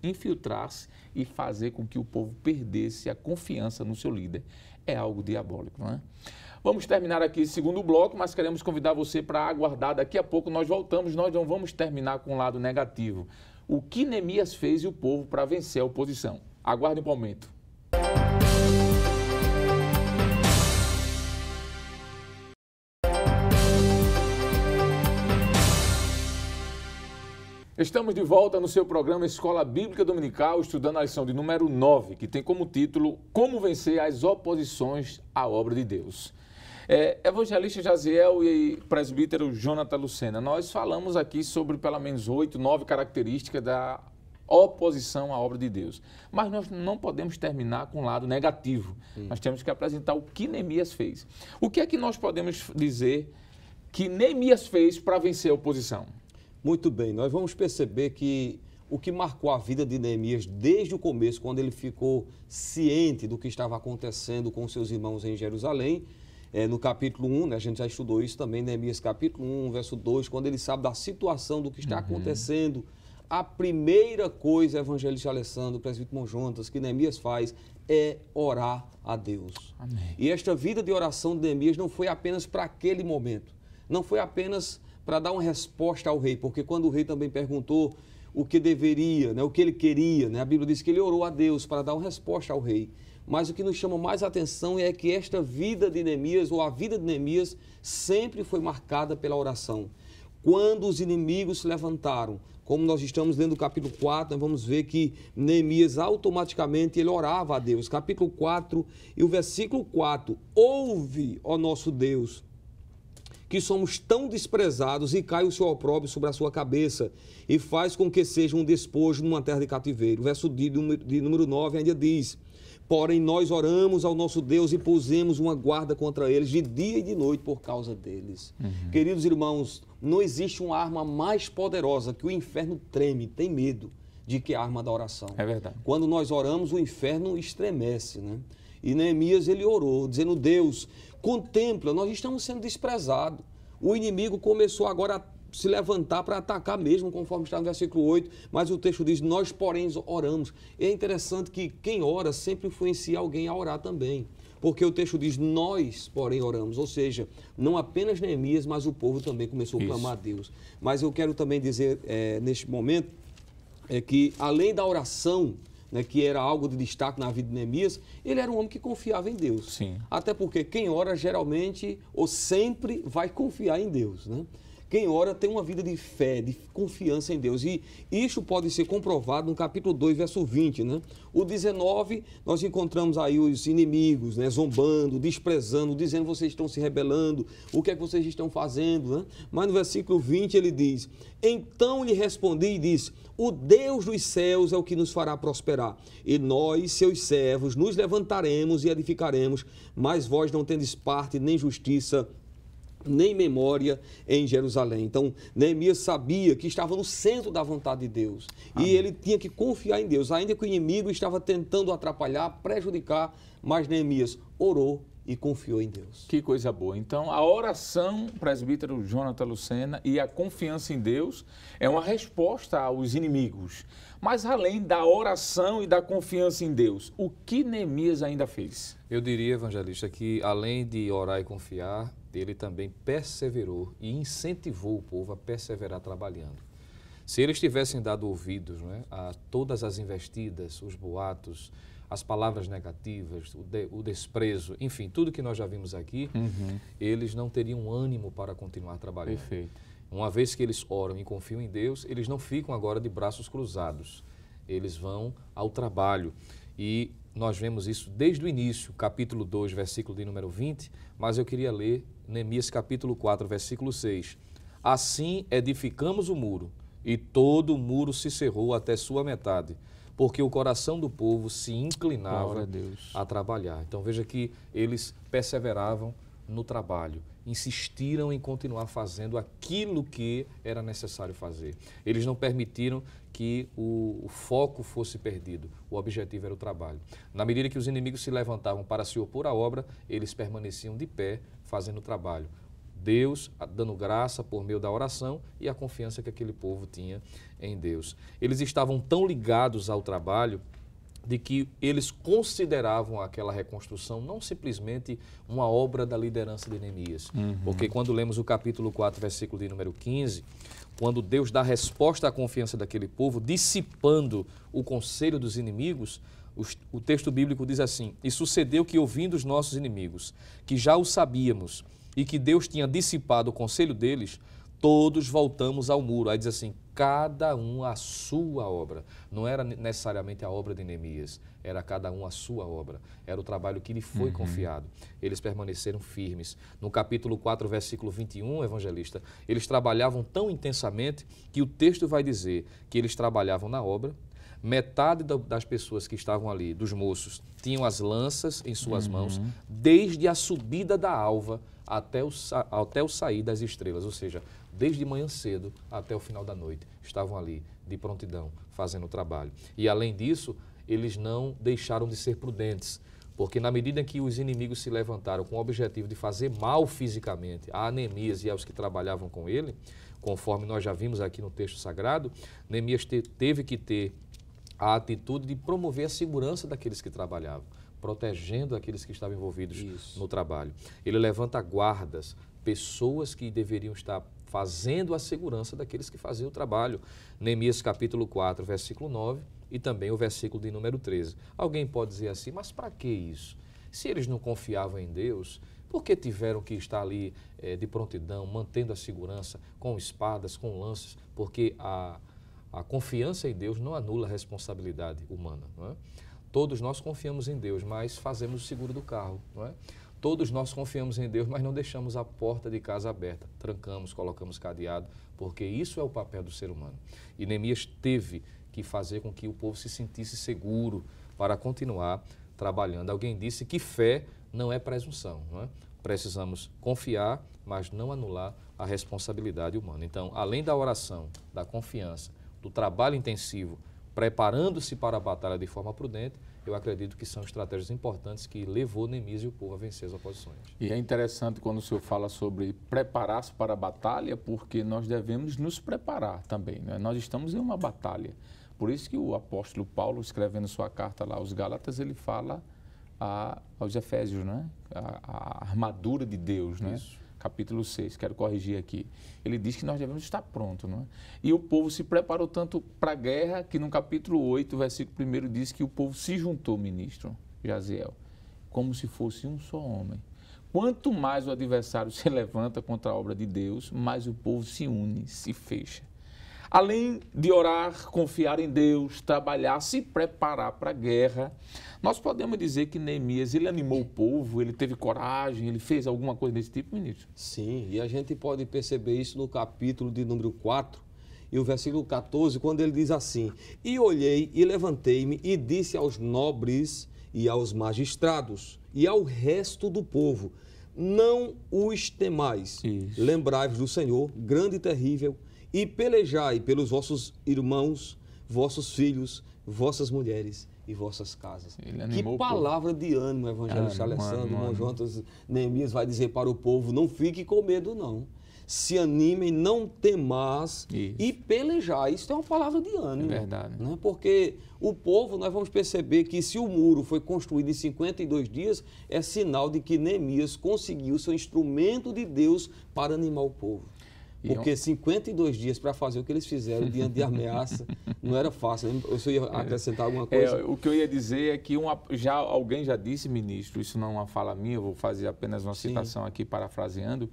infiltrar-se e fazer com que o povo perdesse a confiança no seu líder. É algo diabólico, não é? Vamos terminar aqui o segundo bloco, mas queremos convidar você para aguardar. Daqui a pouco nós voltamos, nós não vamos terminar com o lado negativo. O que Neemias fez e o povo para vencer a oposição. Aguarde um momento. Estamos de volta no seu programa Escola Bíblica Dominical, estudando a lição de número 9, que tem como título Como Vencer as Oposições à Obra de Deus. Evangelista Jaziel e presbítero Jonathan Lucena, nós falamos aqui sobre pelo menos 8, 9 características da oposição à obra de Deus. Mas nós não podemos terminar com o lado negativo. Nós temos que apresentar o que Neemias fez. O que é que nós podemos dizer que Neemias fez para vencer a oposição? Muito bem, nós vamos perceber que o que marcou a vida de Neemias desde o começo, quando ele ficou ciente do que estava acontecendo com seus irmãos em Jerusalém, no capítulo 1, né, a gente já estudou isso também, Neemias capítulo 1, verso 2, quando ele sabe da situação do que está acontecendo, a primeira coisa, evangelista Alessandro, presbítero Monjonas, que Neemias faz é orar a Deus. Amém. E esta vida de oração de Neemias não foi apenas para aquele momento, não foi apenas para dar uma resposta ao rei, porque quando o rei também perguntou o que deveria, né, o que ele queria, né, a Bíblia diz que ele orou a Deus para dar uma resposta ao rei. Mas o que nos chama mais atenção é que esta vida de Neemias, ou a vida de Neemias, sempre foi marcada pela oração. Quando os inimigos se levantaram, como nós estamos lendo o capítulo 4, nós vamos ver que Neemias automaticamente ele orava a Deus. Capítulo 4 e o versículo 4, ouve, ó nosso Deus, que somos tão desprezados e cai o seu opróbrio sobre a sua cabeça e faz com que seja um despojo numa terra de cativeiro. O verso de número 9 ainda diz: porém nós oramos ao nosso Deus e pusemos uma guarda contra eles de dia e de noite por causa deles. Queridos irmãos, não existe uma arma mais poderosa que o inferno treme, tem medo, de que a arma da oração. É verdade. Quando nós oramos, o inferno estremece, né? E Neemias, ele orou, dizendo: Deus, contempla, nós estamos sendo desprezados. O inimigo começou agora a se levantar para atacar mesmo, conforme está no versículo 8, mas o texto diz: nós, porém, oramos. E é interessante que quem ora sempre influencia alguém a orar também, porque o texto diz: nós, porém, oramos. Ou seja, não apenas Neemias, mas o povo também começou a clamar a Deus. Mas eu quero também dizer, neste momento, que além da oração, né, que era algo de destaque na vida de Neemias, ele era um homem que confiava em Deus. Sim. Até porque quem ora geralmente ou sempre vai confiar em Deus, né? Quem ora tem uma vida de fé, de confiança em Deus. E isso pode ser comprovado no capítulo 2, verso 20, né? O 19, nós encontramos aí os inimigos, né? Zombando, desprezando, dizendo: vocês estão se rebelando, o que é que vocês estão fazendo, né? Mas no versículo 20 ele diz: então lhe respondi e disse: o Deus dos céus é o que nos fará prosperar, e nós, seus servos, nos levantaremos e edificaremos, mas vós não tendes parte nem justiça, nem memória em Jerusalém. Então, Neemias sabia que estava no centro da vontade de Deus. Amém. E ele tinha que confiar em Deus, ainda que o inimigo estava tentando atrapalhar, prejudicar, mas Neemias orou e confiou em Deus. Que coisa boa. Então, a oração, presbítero Jonathan Lucena, e a confiança em Deus é uma resposta aos inimigos. Mas além da oração e da confiança em Deus, o que Neemias ainda fez? Eu diria, evangelista, que além de orar e confiar, ele também perseverou e incentivou o povo a perseverar trabalhando. Se eles tivessem dado ouvidos, né, a todas as investidas, os boatos, as palavras negativas, o desprezo, enfim, tudo que nós já vimos aqui, eles não teriam ânimo para continuar trabalhando. Perfeito. Uma vez que eles oram e confiam em Deus, eles não ficam agora de braços cruzados. Eles vão ao trabalho. E nós vemos isso desde o início, capítulo 2, versículo de número 20, mas eu queria ler Neemias capítulo 4, versículo 6. Assim edificamos o muro, e todo o muro se cerrou até sua metade, porque o coração do povo se inclinava a trabalhar. Então veja que eles perseveravam no trabalho, insistiram em continuar fazendo aquilo que era necessário fazer. Eles não permitiram que o foco fosse perdido. O objetivo era o trabalho. Na medida que os inimigos se levantavam para se opor à obra, eles permaneciam de pé fazendo o trabalho. Deus dando graça por meio da oração e a confiança que aquele povo tinha em Deus. Eles estavam tão ligados ao trabalho de que eles consideravam aquela reconstrução não simplesmente uma obra da liderança de Neemias. Porque quando lemos o capítulo 4, versículo de número 15, quando Deus dá resposta à confiança daquele povo, dissipando o conselho dos inimigos, o texto bíblico diz assim: e sucedeu que, ouvindo os nossos inimigos, que já o sabíamos, e que Deus tinha dissipado o conselho deles, todos voltamos ao muro. Aí diz assim: cada um a sua obra. Não era necessariamente a obra de Neemias, era cada um a sua obra. Era o trabalho que lhe foi confiado. Eles permaneceram firmes. No capítulo 4, versículo 21, evangelista, eles trabalhavam tão intensamente que o texto vai dizer que eles trabalhavam na obra. Metade das pessoas que estavam ali, dos moços, tinham as lanças em suas mãos, desde a subida da alva até o sair das estrelas, ou seja, desde manhã cedo até o final da noite, estavam ali de prontidão, fazendo o trabalho. E além disso, eles não deixaram de ser prudentes, porque na medida em que os inimigos se levantaram com o objetivo de fazer mal fisicamente a Neemias e aos que trabalhavam com ele, conforme nós já vimos aqui no texto sagrado, Neemias teve que ter a atitude de promover a segurança daqueles que trabalhavam, protegendo aqueles que estavam envolvidos no trabalho. Ele levanta guardas, pessoas que deveriam estar fazendo a segurança daqueles que faziam o trabalho. Neemias capítulo 4, versículo 9 e também o versículo de número 13. Alguém pode dizer assim: mas para que isso? Se eles não confiavam em Deus, por que tiveram que estar ali de prontidão, mantendo a segurança, com espadas, com lanças? Porque a confiança em Deus não anula a responsabilidade humana, não é? Todos nós confiamos em Deus, mas fazemos o seguro do carro, não é? Todos nós confiamos em Deus, mas não deixamos a porta de casa aberta. Trancamos, colocamos cadeado, porque isso é o papel do ser humano. E Neemias teve que fazer com que o povo se sentisse seguro para continuar trabalhando. Alguém disse que fé não é presunção, não é? Precisamos confiar, mas não anular a responsabilidade humana. Então, além da oração, da confiança, do trabalho intensivo, preparando-se para a batalha de forma prudente, eu acredito que são estratégias importantes que levou Neemias e o povo a vencer as oposições. E é interessante quando o senhor fala sobre preparar-se para a batalha, porque nós devemos nos preparar também, né? Nós estamos em uma batalha. Por isso que o apóstolo Paulo, escrevendo sua carta lá aos Gálatas, ele fala aos Efésios, né? A armadura de Deus, né? Isso. Capítulo 6, quero corrigir aqui. Ele diz que nós devemos estar prontos, não é? E o povo se preparou tanto para a guerra que no capítulo 8, versículo 1 diz que o povo se juntou, ministro Jaziel, como se fosse um só homem. Quanto mais o adversário se levanta contra a obra de Deus, mais o povo se une, se fecha. Além de orar, confiar em Deus, trabalhar, se preparar para a guerra, nós podemos dizer que Neemias, ele animou o povo, ele teve coragem, ele fez alguma coisa desse tipo, ministro? Sim, e a gente pode perceber isso no capítulo de número 4 e o versículo 14, quando ele diz assim: E olhei e levantei-me e disse aos nobres e aos magistrados e ao resto do povo, não os temais, lembrai-vos do Senhor, grande e terrível, e pelejai pelos vossos irmãos, vossos filhos, vossas mulheres e vossas casas. Que palavra de ânimo, evangelista Alessandro, irmão Jonas, Neemias vai dizer para o povo: não fique com medo, não. Se animem, não temais e pelejai. Isso é uma palavra de ânimo. É verdade. Né? Porque o povo, nós vamos perceber que se o muro foi construído em 52 dias, é sinal de que Neemias conseguiu seu instrumento de Deus para animar o povo. Porque 52 dias para fazer o que eles fizeram diante de ameaça não era fácil. Você ia acrescentar alguma coisa? O que eu ia dizer é que alguém já disse, ministro, isso não é uma fala minha, eu vou fazer apenas uma citação aqui parafraseando,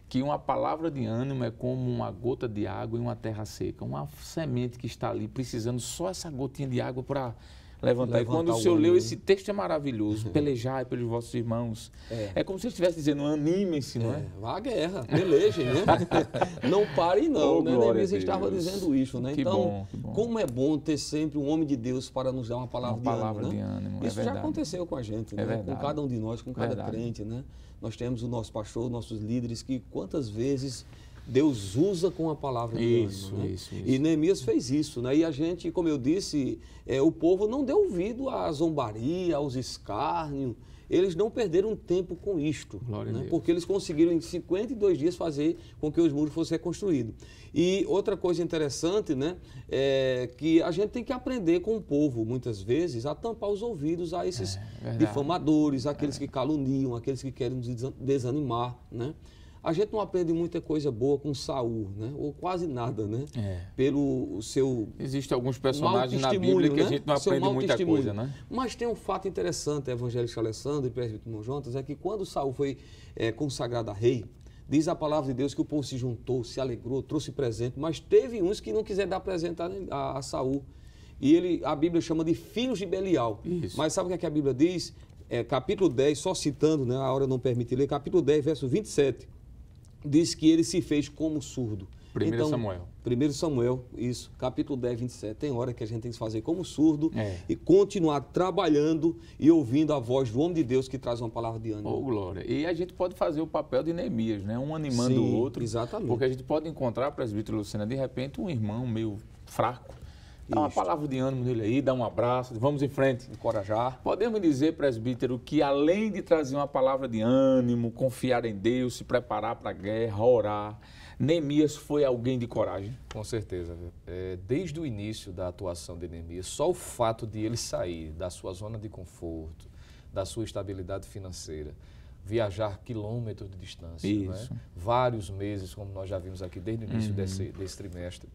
que uma palavra de ânimo é como uma gota de água em uma terra seca. Uma semente que está ali precisando só essa gotinha de água para levantar. E quando o senhor leu esse texto é maravilhoso, pelejai pelos vossos irmãos. É como se ele estivesse dizendo, animem-se, não é? Vá à guerra, pelejem, né? Não parem não, né? Neemias estava dizendo isso, né? Então, que bom. Como é bom ter sempre um homem de Deus para nos dar uma palavra de ânimo, né? Isso já aconteceu com a gente, né? Com cada um de nós, com cada crente, né? Nós temos o nosso pastor, nossos líderes, que quantas vezes Deus usa com a palavra de ânimo, né? Isso. E Neemias fez isso, né? E a gente, como eu disse, o povo não deu ouvido à zombaria, aos escárnios. Eles não perderam tempo com isto, né? Porque eles conseguiram em 52 dias fazer com que os muros fossem reconstruídos. E outra coisa interessante, né, é que a gente tem que aprender com o povo, muitas vezes, a tampar os ouvidos a esses difamadores, aqueles que caluniam, aqueles que querem nos desanimar, né? A gente não aprende muita coisa boa com Saul, né? Ou quase nada, né? Pelo seu Existem alguns personagens na Bíblia que a gente não aprende muita coisa, né? Mas tem um fato interessante, evangelista Alessandro e presbítero irmão Jonas, é que quando Saul foi consagrado a rei, diz a palavra de Deus que o povo se juntou, se alegrou, trouxe presente, mas teve uns que não quiseram dar presente a Saul. E a Bíblia chama de filhos de Belial. Isso. Mas sabe o que a Bíblia diz? Capítulo 10, só citando, né? A hora não permite ler, capítulo 10, verso 27. Diz que ele se fez como surdo. 1 Samuel. 1 Samuel, isso, capítulo 10, 27. Tem hora que a gente tem que fazer como surdo e continuar trabalhando e ouvindo a voz do homem de Deus que traz uma palavra de ânimo. Glória. E a gente pode fazer o papel de Neemias, né? Um animando o outro. Exatamente. Porque a gente pode encontrar, presbítero Lucena, de repente um irmão meio fraco. Dá uma palavra de ânimo nele aí, dá um abraço, vamos em frente, encorajar. Podemos dizer, presbítero, que além de trazer uma palavra de ânimo, confiar em Deus, se preparar para a guerra, orar, Neemias foi alguém de coragem? Com certeza. Desde o início da atuação de Neemias, só o fato de ele sair da sua zona de conforto, da sua estabilidade financeira, viajar quilômetros de distância, né? Vários meses, como nós já vimos aqui desde o início desse trimestre,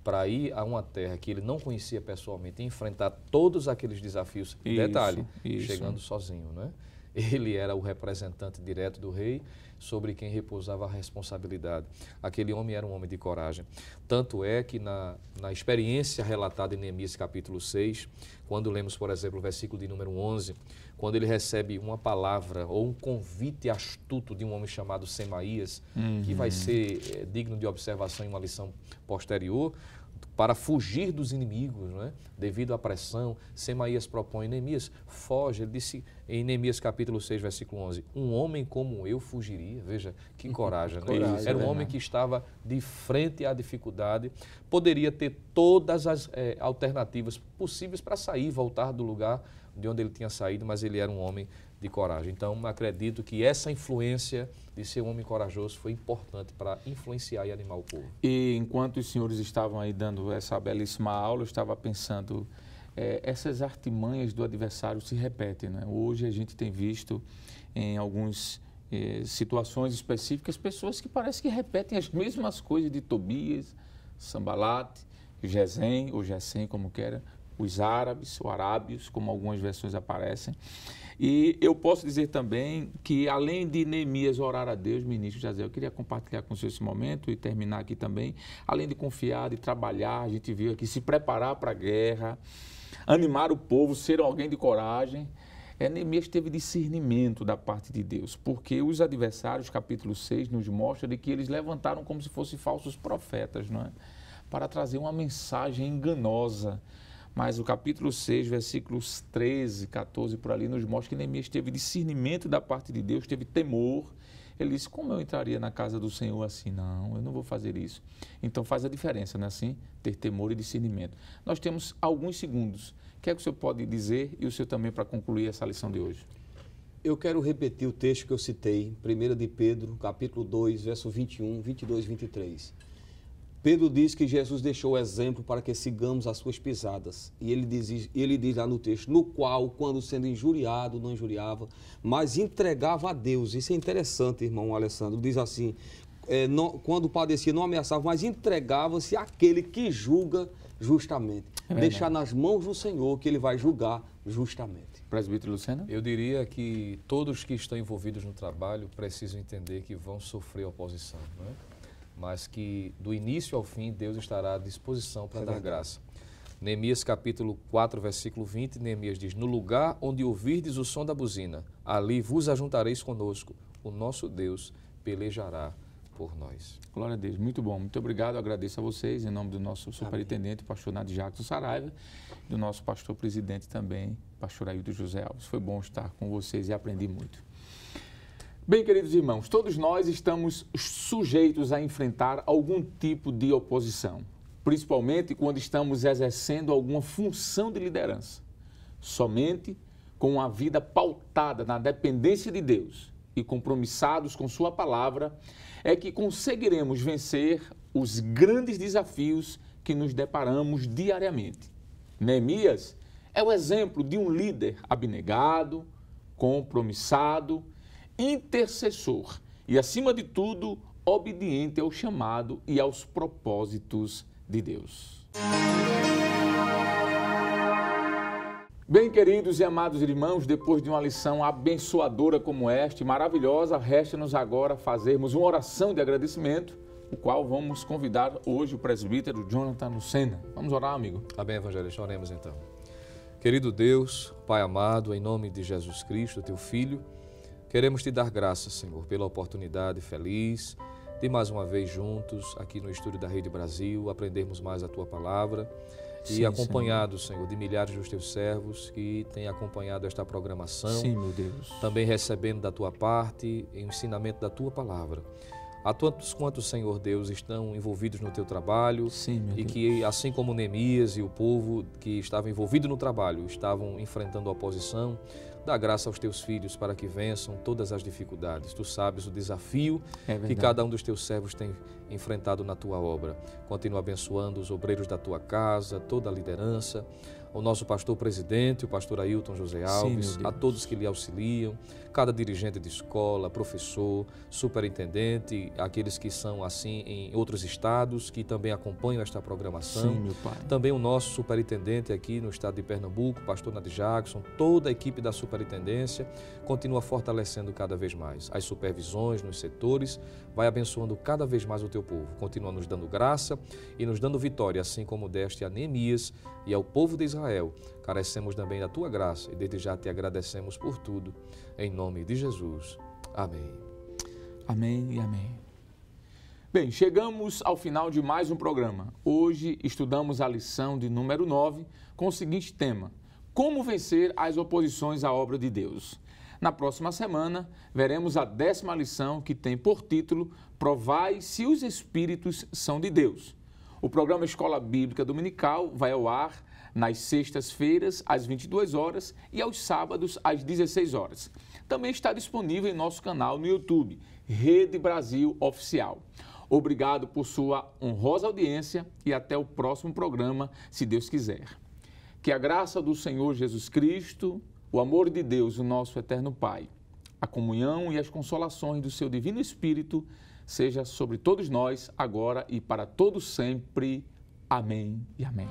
para ir a uma terra que ele não conhecia pessoalmente e enfrentar todos aqueles desafios, detalhe, chegando sozinho, né? Ele era o representante direto do rei, sobre quem repousava a responsabilidade. Aquele homem era um homem de coragem. Tanto é que na experiência relatada em Neemias capítulo 6, quando lemos, por exemplo, o versículo de número 11, quando ele recebe uma palavra ou um convite astuto de um homem chamado Semaías, que vai ser digno de observação em uma lição posterior, para fugir dos inimigos, não é? Devido à pressão, Semaías propõe: Neemias, foge. Ele disse em Neemias capítulo 6, versículo 11, um homem como eu fugiria. Veja, que coragem, né? Era um homem que estava de frente à dificuldade, poderia ter todas as alternativas possíveis para sair, voltar do lugar de onde ele tinha saído, mas ele era um homem de coragem. Então, acredito que essa influência de ser um homem corajoso foi importante para influenciar e animar o povo. E enquanto os senhores estavam aí dando essa belíssima aula, eu estava pensando, essas artimanhas do adversário se repetem, né? Hoje a gente tem visto em algumas situações específicas pessoas que parecem que repetem as mesmas coisas de Tobias, Sambalate, Gesem, ou Gesem, como queira, os árabes, ou arábios, como algumas versões aparecem. E eu posso dizer também que, além de Neemias orar a Deus, ministro Jaziel, eu queria compartilhar com você esse momento e terminar aqui também, além de confiar, de trabalhar, a gente viu aqui, se preparar para a guerra, animar o povo, ser alguém de coragem. Neemias teve discernimento da parte de Deus, porque os adversários, capítulo 6, nos mostra de que eles levantaram como se fossem falsos profetas, não é? Para trazer uma mensagem enganosa. Mas o capítulo 6, versículos 13, 14, por ali, nos mostra que Neemias teve discernimento da parte de Deus, teve temor. Ele disse: como eu entraria na casa do Senhor assim? Não, eu não vou fazer isso. Então faz a diferença, não é assim? Ter temor e discernimento. Nós temos alguns segundos. O que é que o senhor pode dizer e o senhor também para concluir essa lição de hoje? Eu quero repetir o texto que eu citei, 1 de Pedro, capítulo 2, verso 21, 22 e 23. Pedro diz que Jesus deixou o exemplo para que sigamos as suas pisadas. E ele diz lá no texto, no qual, quando sendo injuriado, não injuriava, mas entregava a Deus. Isso é interessante, irmão Alessandro. Diz assim, quando padecia, não ameaçava, mas entregava-se àquele que julga justamente. Deixar nas mãos do Senhor, que ele vai julgar justamente. Presbítero Lucena? Eu diria que todos que estão envolvidos no trabalho precisam entender que vão sofrer oposição, não é? Mas que do início ao fim Deus estará à disposição para dar graça. Neemias capítulo 4, versículo 20, Neemias diz, no lugar onde ouvirdes o som da buzina, ali vos ajuntareis conosco, o nosso Deus pelejará por nós. Glória a Deus, muito bom, muito obrigado, eu agradeço a vocês, em nome do nosso superintendente, o pastor Nadir Jackson Saraiva, e do nosso pastor presidente também, pastor Ailton José Alves. Foi bom estar com vocês e aprendi muito. Bem, queridos irmãos, todos nós estamos sujeitos a enfrentar algum tipo de oposição, principalmente quando estamos exercendo alguma função de liderança. Somente com uma vida pautada na dependência de Deus e compromissados com sua palavra é que conseguiremos vencer os grandes desafios que nos deparamos diariamente. Neemias é o exemplo de um líder abnegado, compromissado, intercessor e, acima de tudo, obediente ao chamado e aos propósitos de Deus. Bem, queridos e amados irmãos, depois de uma lição abençoadora como esta, maravilhosa, resta-nos agora fazermos uma oração de agradecimento, o qual vamos convidar hoje o presbítero Jonathan Lucena. Vamos orar, amigo? Amém, evangelista. Oremos então. Querido Deus, Pai amado, em nome de Jesus Cristo, teu Filho, queremos te dar graças, Senhor, pela oportunidade feliz de mais uma vez juntos aqui no estúdio da Rede Brasil, aprendermos mais a tua palavra e acompanhado, Senhor, de milhares dos teus servos que têm acompanhado esta programação. Sim, meu Deus. Também recebendo da tua parte o ensinamento da tua palavra. A tantos quantos, Senhor Deus, estão envolvidos no teu trabalho. Sim, meu Deus. Que, assim como Neemias e o povo que estava envolvido no trabalho estavam enfrentando a oposição, dá graça aos teus filhos para que vençam todas as dificuldades. Tu sabes o desafio que cada um dos teus servos tem enfrentado na tua obra. Continua abençoando os obreiros da tua casa, toda a liderança. ao nosso pastor presidente, o pastor Ailton José Alves, a todos que lhe auxiliam, cada dirigente de escola, professor, superintendente, aqueles que são assim em outros estados, que também acompanham esta programação. Sim, meu Pai. Também o nosso superintendente aqui no estado de Pernambuco, pastor Nadir Jackson, toda a equipe da superintendência continua fortalecendo cada vez mais as supervisões nos setores, vai abençoando cada vez mais o teu povo, continua nos dando graça e nos dando vitória, assim como deste a Neemias e ao povo de Israel. Carecemos também da tua graça e desde já te agradecemos por tudo. Em nome de Jesus. Amém. Amém e amém. Bem, chegamos ao final de mais um programa. Hoje estudamos a lição de número 9 com o seguinte tema: como vencer as oposições à obra de Deus. Na próxima semana, veremos a 10ª lição, que tem por título Provai se os Espíritos são de Deus. O programa Escola Bíblica Dominical vai ao ar nas sextas-feiras, às 22 horas e aos sábados, às 16 horas. Também está disponível em nosso canal no YouTube, Rede Brasil Oficial. Obrigado por sua honrosa audiência e até o próximo programa, se Deus quiser. Que a graça do Senhor Jesus Cristo, o amor de Deus, o nosso eterno Pai, a comunhão e as consolações do seu Divino Espírito seja sobre todos nós, agora e para todos sempre. Amém e amém.